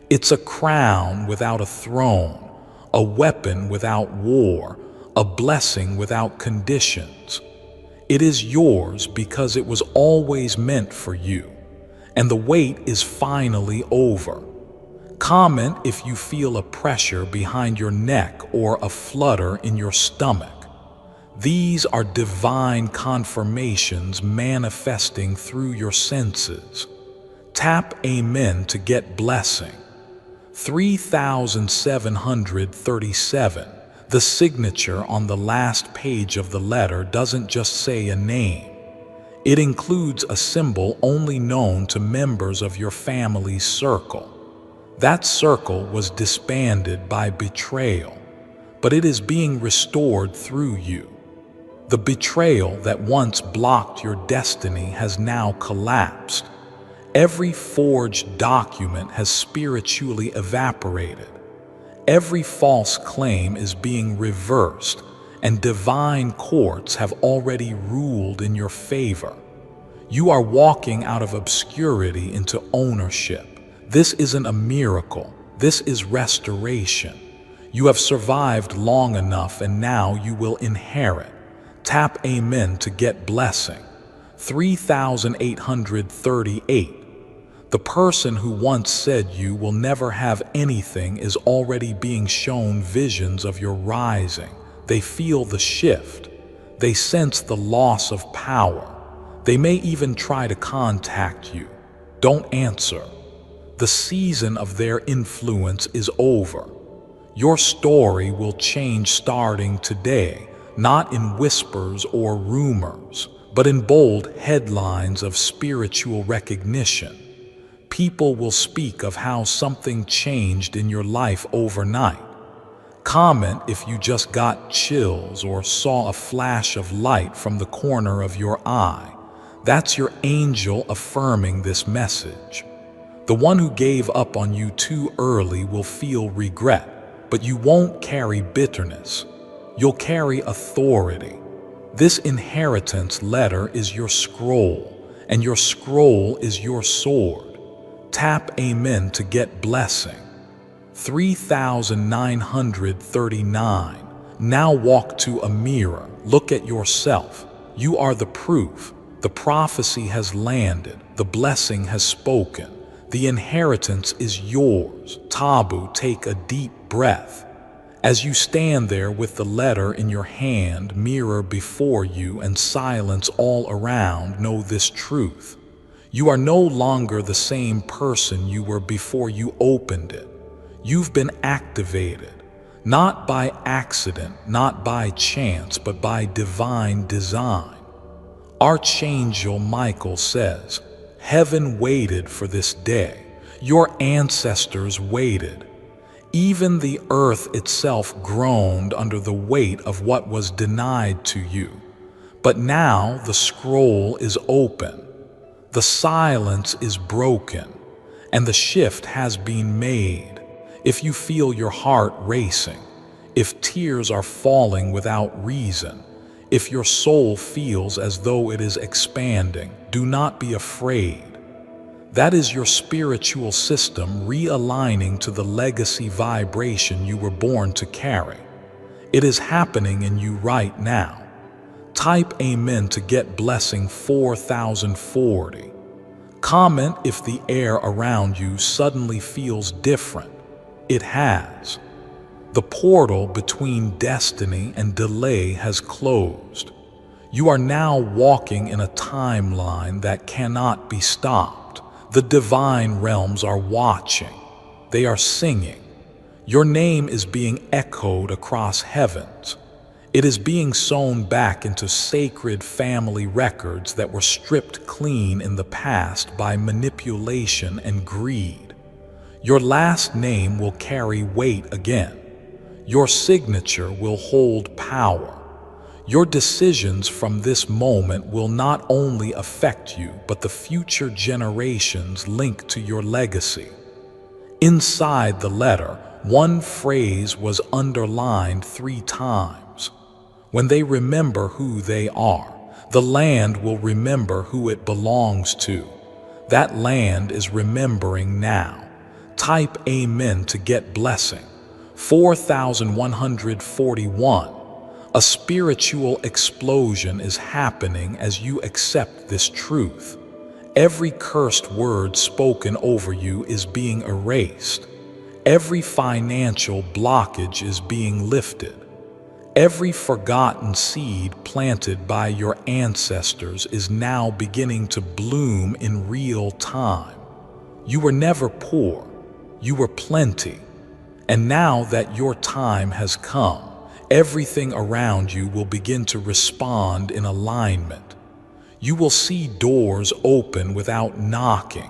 It's a crown without a throne, a weapon without war, a blessing without conditions. It is yours because it was always meant for you, and the wait is finally over. Comment if you feel a pressure behind your neck or a flutter in your stomach. These are divine confirmations manifesting through your senses. Tap Amen to get blessing. 3737. The signature on the last page of the letter doesn't just say a name. It includes a symbol only known to members of your family's circle. That circle was disbanded by betrayal, but it is being restored through you. The betrayal that once blocked your destiny has now collapsed. Every forged document has spiritually evaporated. Every false claim is being reversed, and divine courts have already ruled in your favor. You are walking out of obscurity into ownership. This isn't a miracle. This is restoration. You have survived long enough, and now you will inherit. Tap Amen to get blessing. 3838. The person who once said you will never have anything is already being shown visions of your rising. They feel the shift. They sense the loss of power. They may even try to contact you. Don't answer. The season of their influence is over. Your story will change starting today, not in whispers or rumors, but in bold headlines of spiritual recognition. People will speak of how something changed in your life overnight. Comment if you just got chills or saw a flash of light from the corner of your eye. That's your angel affirming this message. The one who gave up on you too early will feel regret, but you won't carry bitterness. You'll carry authority. This inheritance letter is your scroll, and your scroll is your sword. Tap Amen to get blessing. 3939. Now walk to a mirror. Look at yourself. You are the proof. The prophecy has landed. The blessing has spoken. The inheritance is yours. Tabu, take a deep breath. As you stand there with the letter in your hand, mirror before you, and silence all around, know this truth. You are no longer the same person you were before you opened it. You've been activated, not by accident, not by chance, but by divine design. Archangel Michael says, "Heaven waited for this day. Your ancestors waited. Even the earth itself groaned under the weight of what was denied to you. But now the scroll is open. The silence is broken, and the shift has been made. If you feel your heart racing, if tears are falling without reason, if your soul feels as though it is expanding, do not be afraid. That is your spiritual system realigning to the legacy vibration you were born to carry. It is happening in you right now. Type Amen to get blessing 4040. Comment if the air around you suddenly feels different. It has. The portal between destiny and delay has closed. You are now walking in a timeline that cannot be stopped. The divine realms are watching. They are singing. Your name is being echoed across heavens. It is being sewn back into sacred family records that were stripped clean in the past by manipulation and greed. Your last name will carry weight again. Your signature will hold power. Your decisions from this moment will not only affect you, but the future generations linked to your legacy. Inside the letter, one phrase was underlined 3 times. When they remember who they are, the land will remember who it belongs to. That land is remembering now. Type Amen to get blessing. 4141. A spiritual explosion is happening as you accept this truth. Every cursed word spoken over you is being erased. Every financial blockage is being lifted. Every forgotten seed planted by your ancestors is now beginning to bloom in real time. You were never poor. You were plenty. And now that your time has come, everything around you will begin to respond in alignment. You will see doors open without knocking.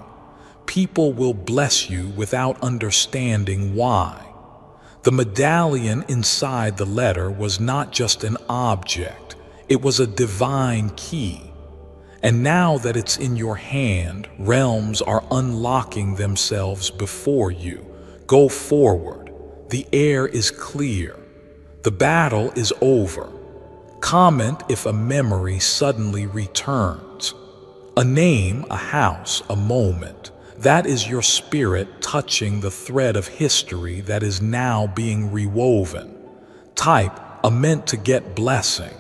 People will bless you without understanding why. The medallion inside the letter was not just an object, it was a divine key. And now that it's in your hand, realms are unlocking themselves before you. Go forward. The air is clear. The battle is over. Comment if a memory suddenly returns. A name, a house, a moment. That is your spirit touching the thread of history that is now being rewoven. Type Amen to get blessing.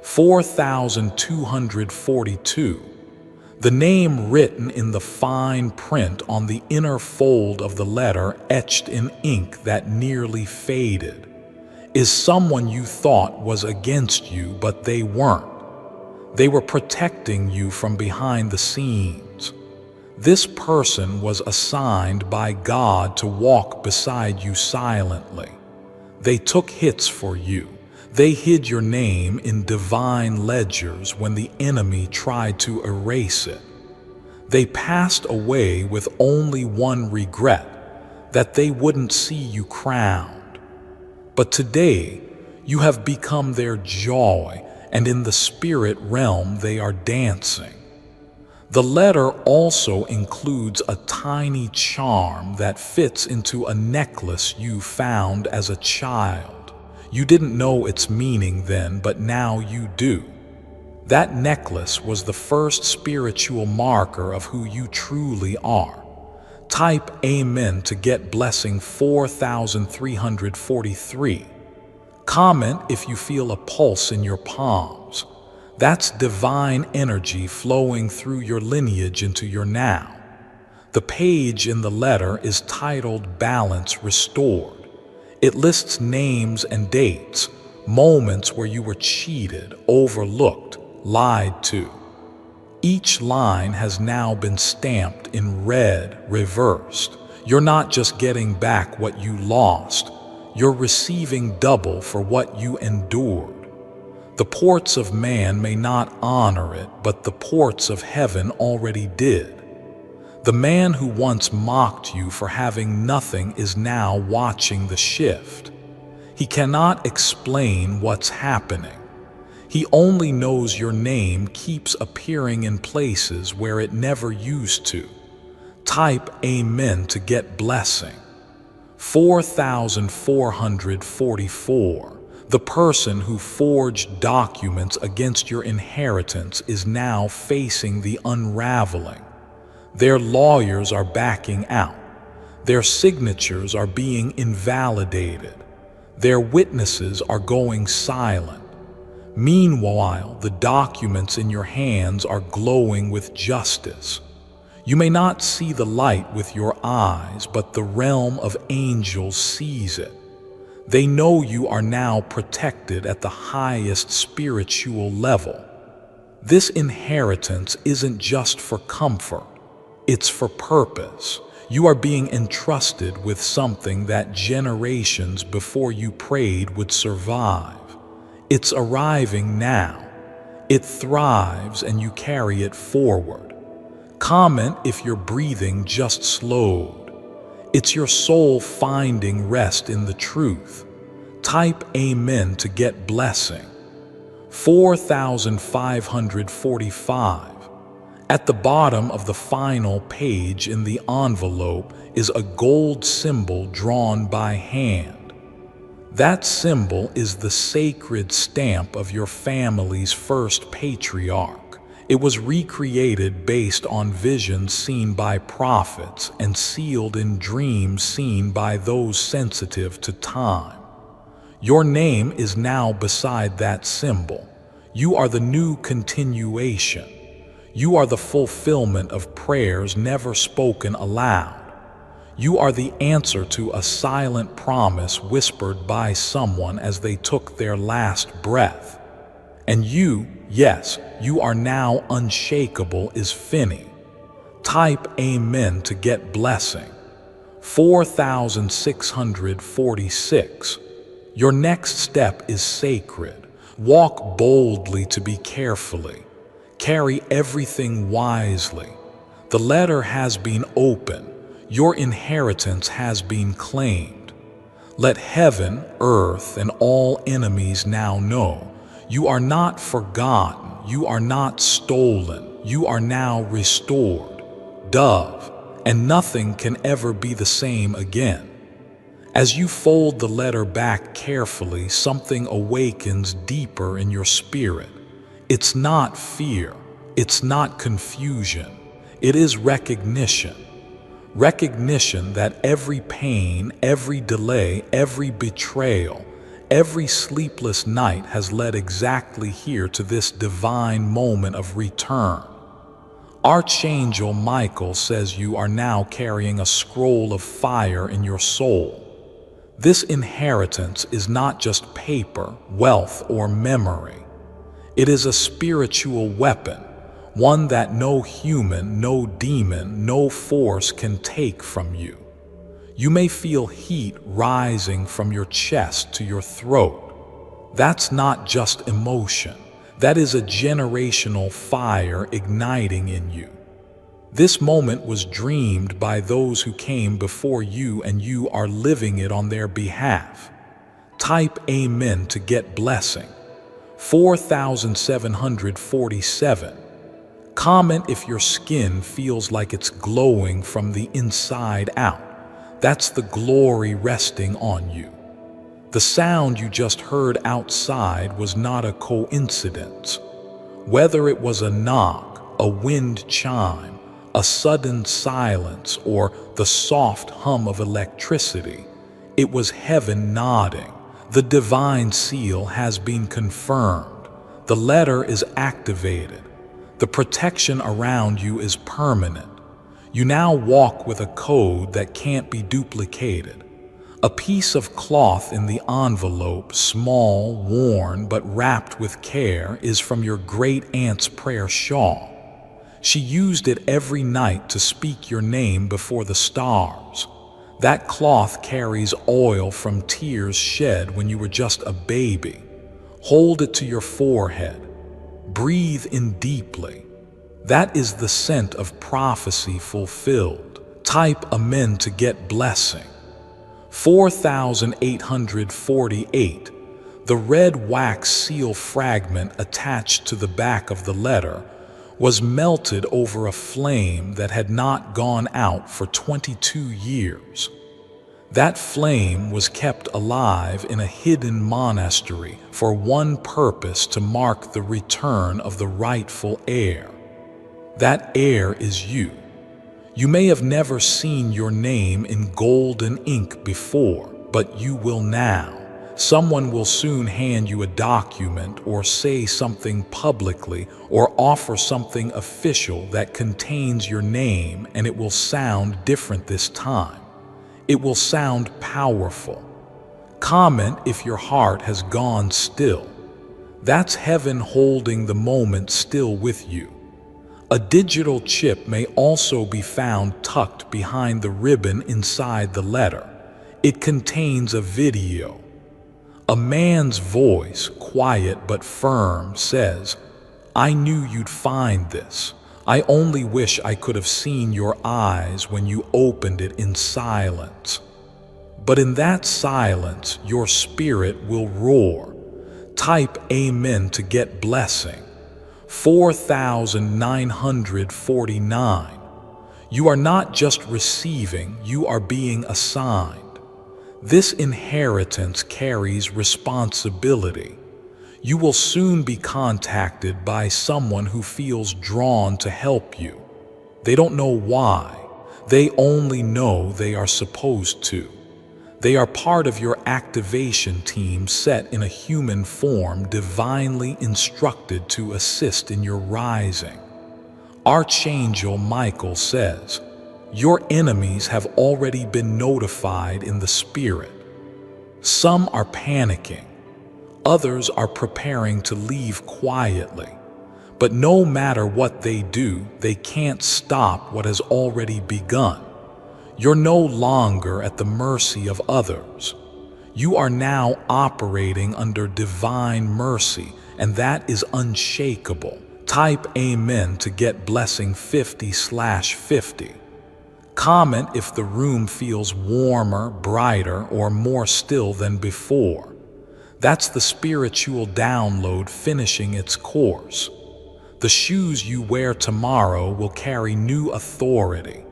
4242. The name written in the fine print on the inner fold of the letter, etched in ink that nearly faded, is someone you thought was against you, but they weren't. They were protecting you from behind the scenes. This person was assigned by God to walk beside you silently. They took hits for you. They hid your name in divine ledgers when the enemy tried to erase it. They passed away with only one regret, that they wouldn't see you crowned. But today, you have become their joy, and in the spirit realm they are dancing. The letter also includes a tiny charm that fits into a necklace you found as a child. You didn't know its meaning then, but now you do. That necklace was the first spiritual marker of who you truly are. Type Amen to get blessing 4343. Comment if you feel a pulse in your palms. That's divine energy flowing through your lineage into your now. The page in the letter is titled Balance Restored. It lists names and dates, moments where you were cheated, overlooked, lied to. Each line has now been stamped in red, reversed. You're not just getting back what you lost, you're receiving double for what you endured. The ports of man may not honor it, but the ports of heaven already did. The man who once mocked you for having nothing is now watching the shift. He cannot explain what's happening. He only knows your name keeps appearing in places where it never used to. Type Amen to get blessing. 4444. The person who forged documents against your inheritance is now facing the unraveling. Their lawyers are backing out. Their signatures are being invalidated. Their witnesses are going silent. Meanwhile, the documents in your hands are glowing with justice. You may not see the light with your eyes, but the realm of angels sees it. They know you are now protected at the highest spiritual level. This inheritance isn't just for comfort, it's for purpose. You are being entrusted with something that generations before you prayed would survive. It's arriving now. It thrives and you carry it forward. Comment if your breathing just slowed. It's your soul finding rest in the truth. Type Amen to get blessing. 4545. At the bottom of the final page in the envelope is a gold symbol drawn by hand. That symbol is the sacred stamp of your family's first patriarch. It was recreated based on visions seen by prophets and sealed in dreams seen by those sensitive to time. Your name is now beside that symbol. You are the new continuation. You are the fulfillment of prayers never spoken aloud. You are the answer to a silent promise whispered by someone as they took their last breath. And you, yes, you are now unshakable is Finney. Type Amen to get blessing. 4646. Your next step is sacred. Walk boldly to be carefully. Carry everything wisely. The letter has been opened. Your inheritance has been claimed. Let heaven, earth, and all enemies now know you are not forgotten, you are not stolen, you are now restored. Dove, and nothing can ever be the same again. As you fold the letter back carefully, something awakens deeper in your spirit. It's not fear, it's not confusion, it is recognition. Recognition that every pain, every delay, every betrayal, every sleepless night has led exactly here to this divine moment of return. Archangel Michael says you are now carrying a scroll of fire in your soul. This inheritance is not just paper, wealth, or memory. It is a spiritual weapon, one that no human, no demon, no force can take from you. You may feel heat rising from your chest to your throat. That's not just emotion. That is a generational fire igniting in you. This moment was dreamed by those who came before you, and you are living it on their behalf. Type Amen to get blessing. 4747. Comment if your skin feels like it's glowing from the inside out. That's the glory resting on you. The sound you just heard outside was not a coincidence. Whether it was a knock, a wind chime, a sudden silence, or the soft hum of electricity, it was heaven nodding. The divine seal has been confirmed. The letter is activated. The protection around you is permanent. You now walk with a code that can't be duplicated. A piece of cloth in the envelope, small, worn, but wrapped with care, is from your great aunt's prayer shawl. She used it every night to speak your name before the stars. That cloth carries oil from tears shed when you were just a baby. Hold it to your forehead. Breathe in deeply. That is the scent of prophecy fulfilled. Type amen to get blessing. 4848. The red wax seal fragment attached to the back of the letter was melted over a flame that had not gone out for 22 years. That flame was kept alive in a hidden monastery for one purpose: to mark the return of the rightful heir. That heir is you. You may have never seen your name in golden ink before, but you will now. Someone will soon hand you a document or say something publicly or offer something official that contains your name, and it will sound different this time. It will sound powerful. Comment if your heart has gone still. That's heaven holding the moment still with you. A digital chip may also be found tucked behind the ribbon inside the letter. It contains a video. A man's voice, quiet but firm, says, "I knew you'd find this. I only wish I could have seen your eyes when you opened it in silence." But in that silence, your spirit will roar. Type amen to get blessing. 4949. You are not just receiving, you are being assigned. This inheritance carries responsibility. You will soon be contacted by someone who feels drawn to help you. They don't know why. They only know they are supposed to. They are part of your activation team, set in a human form, divinely instructed to assist in your rising. Archangel Michael says, "Your enemies have already been notified in the spirit." Some are panicking. Others are preparing to leave quietly. But no matter what they do, they can't stop what has already begun. You're no longer at the mercy of others. You are now operating under divine mercy, and that is unshakable. Type amen to get blessing 50/50. Comment if the room feels warmer, brighter, or more still than before. That's the spiritual download finishing its course. The shoes you wear tomorrow will carry new authority.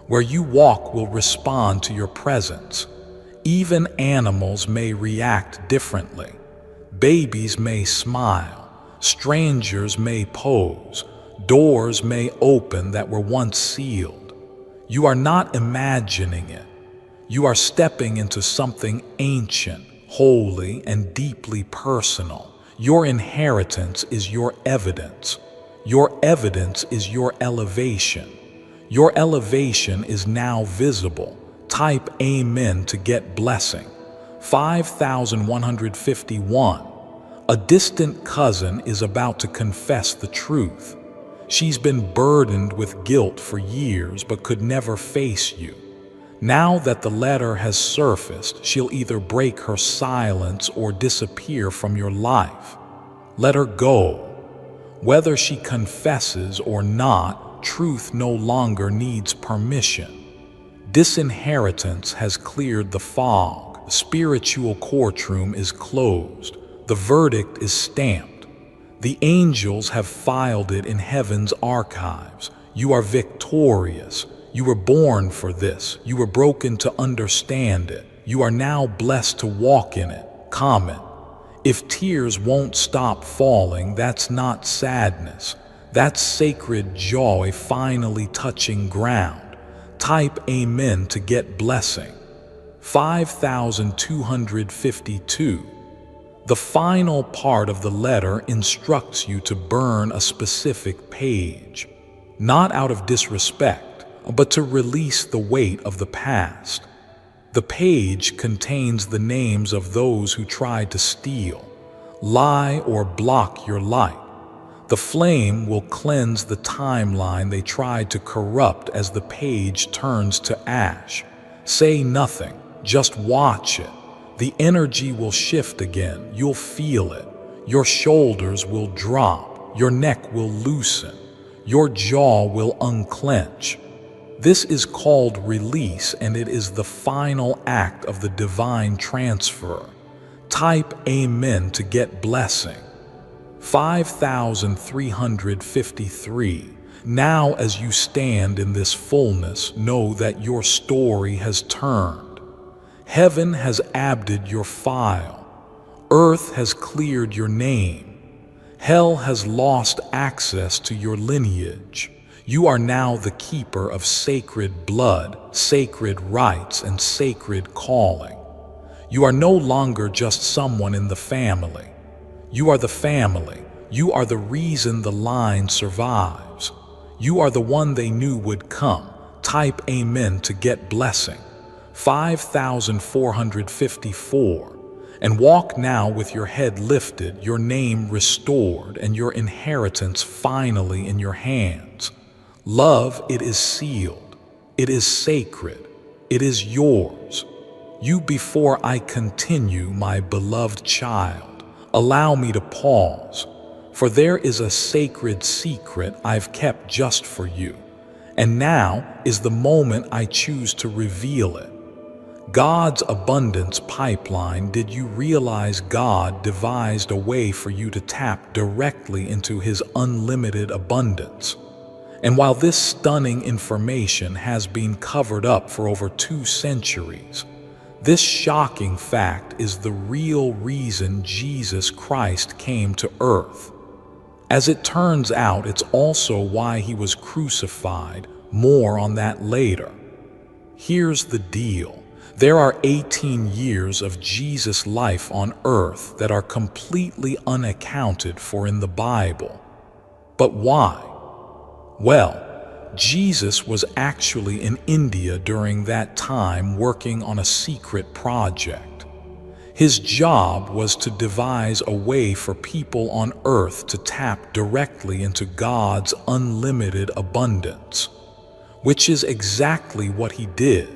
Where you walk will respond to your presence. Even animals may react differently. Babies may smile. Strangers may pose. Doors may open that were once sealed. You are not imagining it. You are stepping into something ancient, holy, and deeply personal. Your inheritance is your evidence. Your evidence is your elevation. Your elevation is now visible. Type amen to get blessing. 5151. A distant cousin is about to confess the truth. She's been burdened with guilt for years but could never face you. Now that the letter has surfaced, she'll either break her silence or disappear from your life. Let her go. Whether she confesses or not, truth no longer needs permission. Disinheritance has cleared the fog. The spiritual courtroom is closed. The verdict is stamped. The angels have filed it in heaven's archives. You are victorious. You were born for this. You were broken to understand it. You are now blessed to walk in it. Comment. If tears won't stop falling, that's not sadness. That's sacred joy finally touching ground. Type amen to get blessing. 5252. The final part of the letter instructs you to burn a specific page, not out of disrespect, but to release the weight of the past. The page contains the names of those who tried to steal, lie, or block your light. The flame will cleanse the timeline they tried to corrupt as the page turns to ash. Say nothing, just watch it. The energy will shift again. You'll feel it. Your shoulders will drop. Your neck will loosen. Your jaw will unclench. This is called release, and it is the final act of the divine transfer. Type amen to get blessing. 5353. Now, as you stand in this fullness, know that your story has turned. Heaven has abdicated your file. Earth has cleared your name. Hell has lost access to your lineage. You are now the keeper of sacred blood, sacred rights, and sacred calling. You are no longer just someone in the family. You are the family. You are the reason the line survives. You are the one they knew would come. Type amen to get blessing. 5454. And walk now with your head lifted, your name restored, and your inheritance finally in your hands. Love, it is sealed. It is sacred. It is yours. You, before I continue, my beloved child, allow me to pause, for there is a sacred secret I've kept just for you, and now is the moment I choose to reveal it. God's abundance pipeline. Did you realize God devised a way for you to tap directly into His unlimited abundance? And while this stunning information has been covered up for over 2 centuries, this shocking fact is the real reason Jesus Christ came to earth. As it turns out, it's also why He was crucified. More on that later. Here's the deal. There are 18 years of Jesus' life on earth that are completely unaccounted for in the Bible. But why? Well, Jesus was actually in India during that time working on a secret project. His job was to devise a way for people on earth to tap directly into God's unlimited abundance, which is exactly what He did.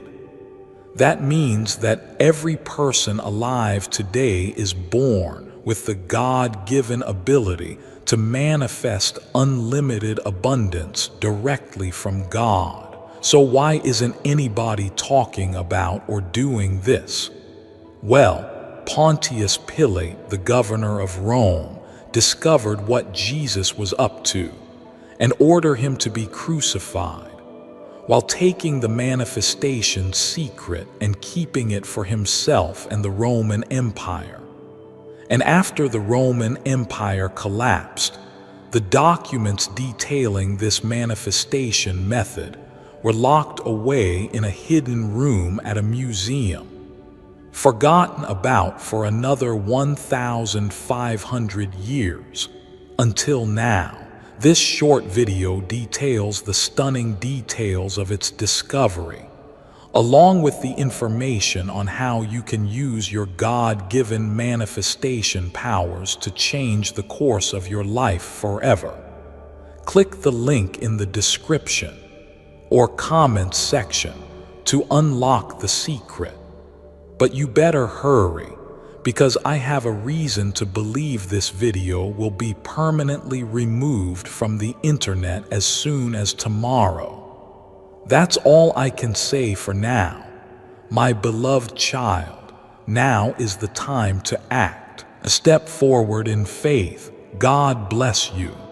That means that every person alive today is born with the God-given ability to manifest unlimited abundance directly from God. So why isn't anybody talking about or doing this? Well, Pontius Pilate, the governor of Rome, discovered what Jesus was up to and ordered him to be crucified, while taking the manifestation secret and keeping it for himself and the Roman Empire. And after the Roman Empire collapsed, the documents detailing this manifestation method were locked away in a hidden room at a museum, forgotten about for another 1,500 years, until now. This short video details the stunning details of its discovery, along with the information on how you can use your God-given manifestation powers to change the course of your life forever. Click the link in the description or comments section to unlock the secret. But you better hurry, because I have a reason to believe this video will be permanently removed from the internet as soon as tomorrow. That's all I can say for now. My beloved child, now is the time to act. Step forward in faith, God bless you.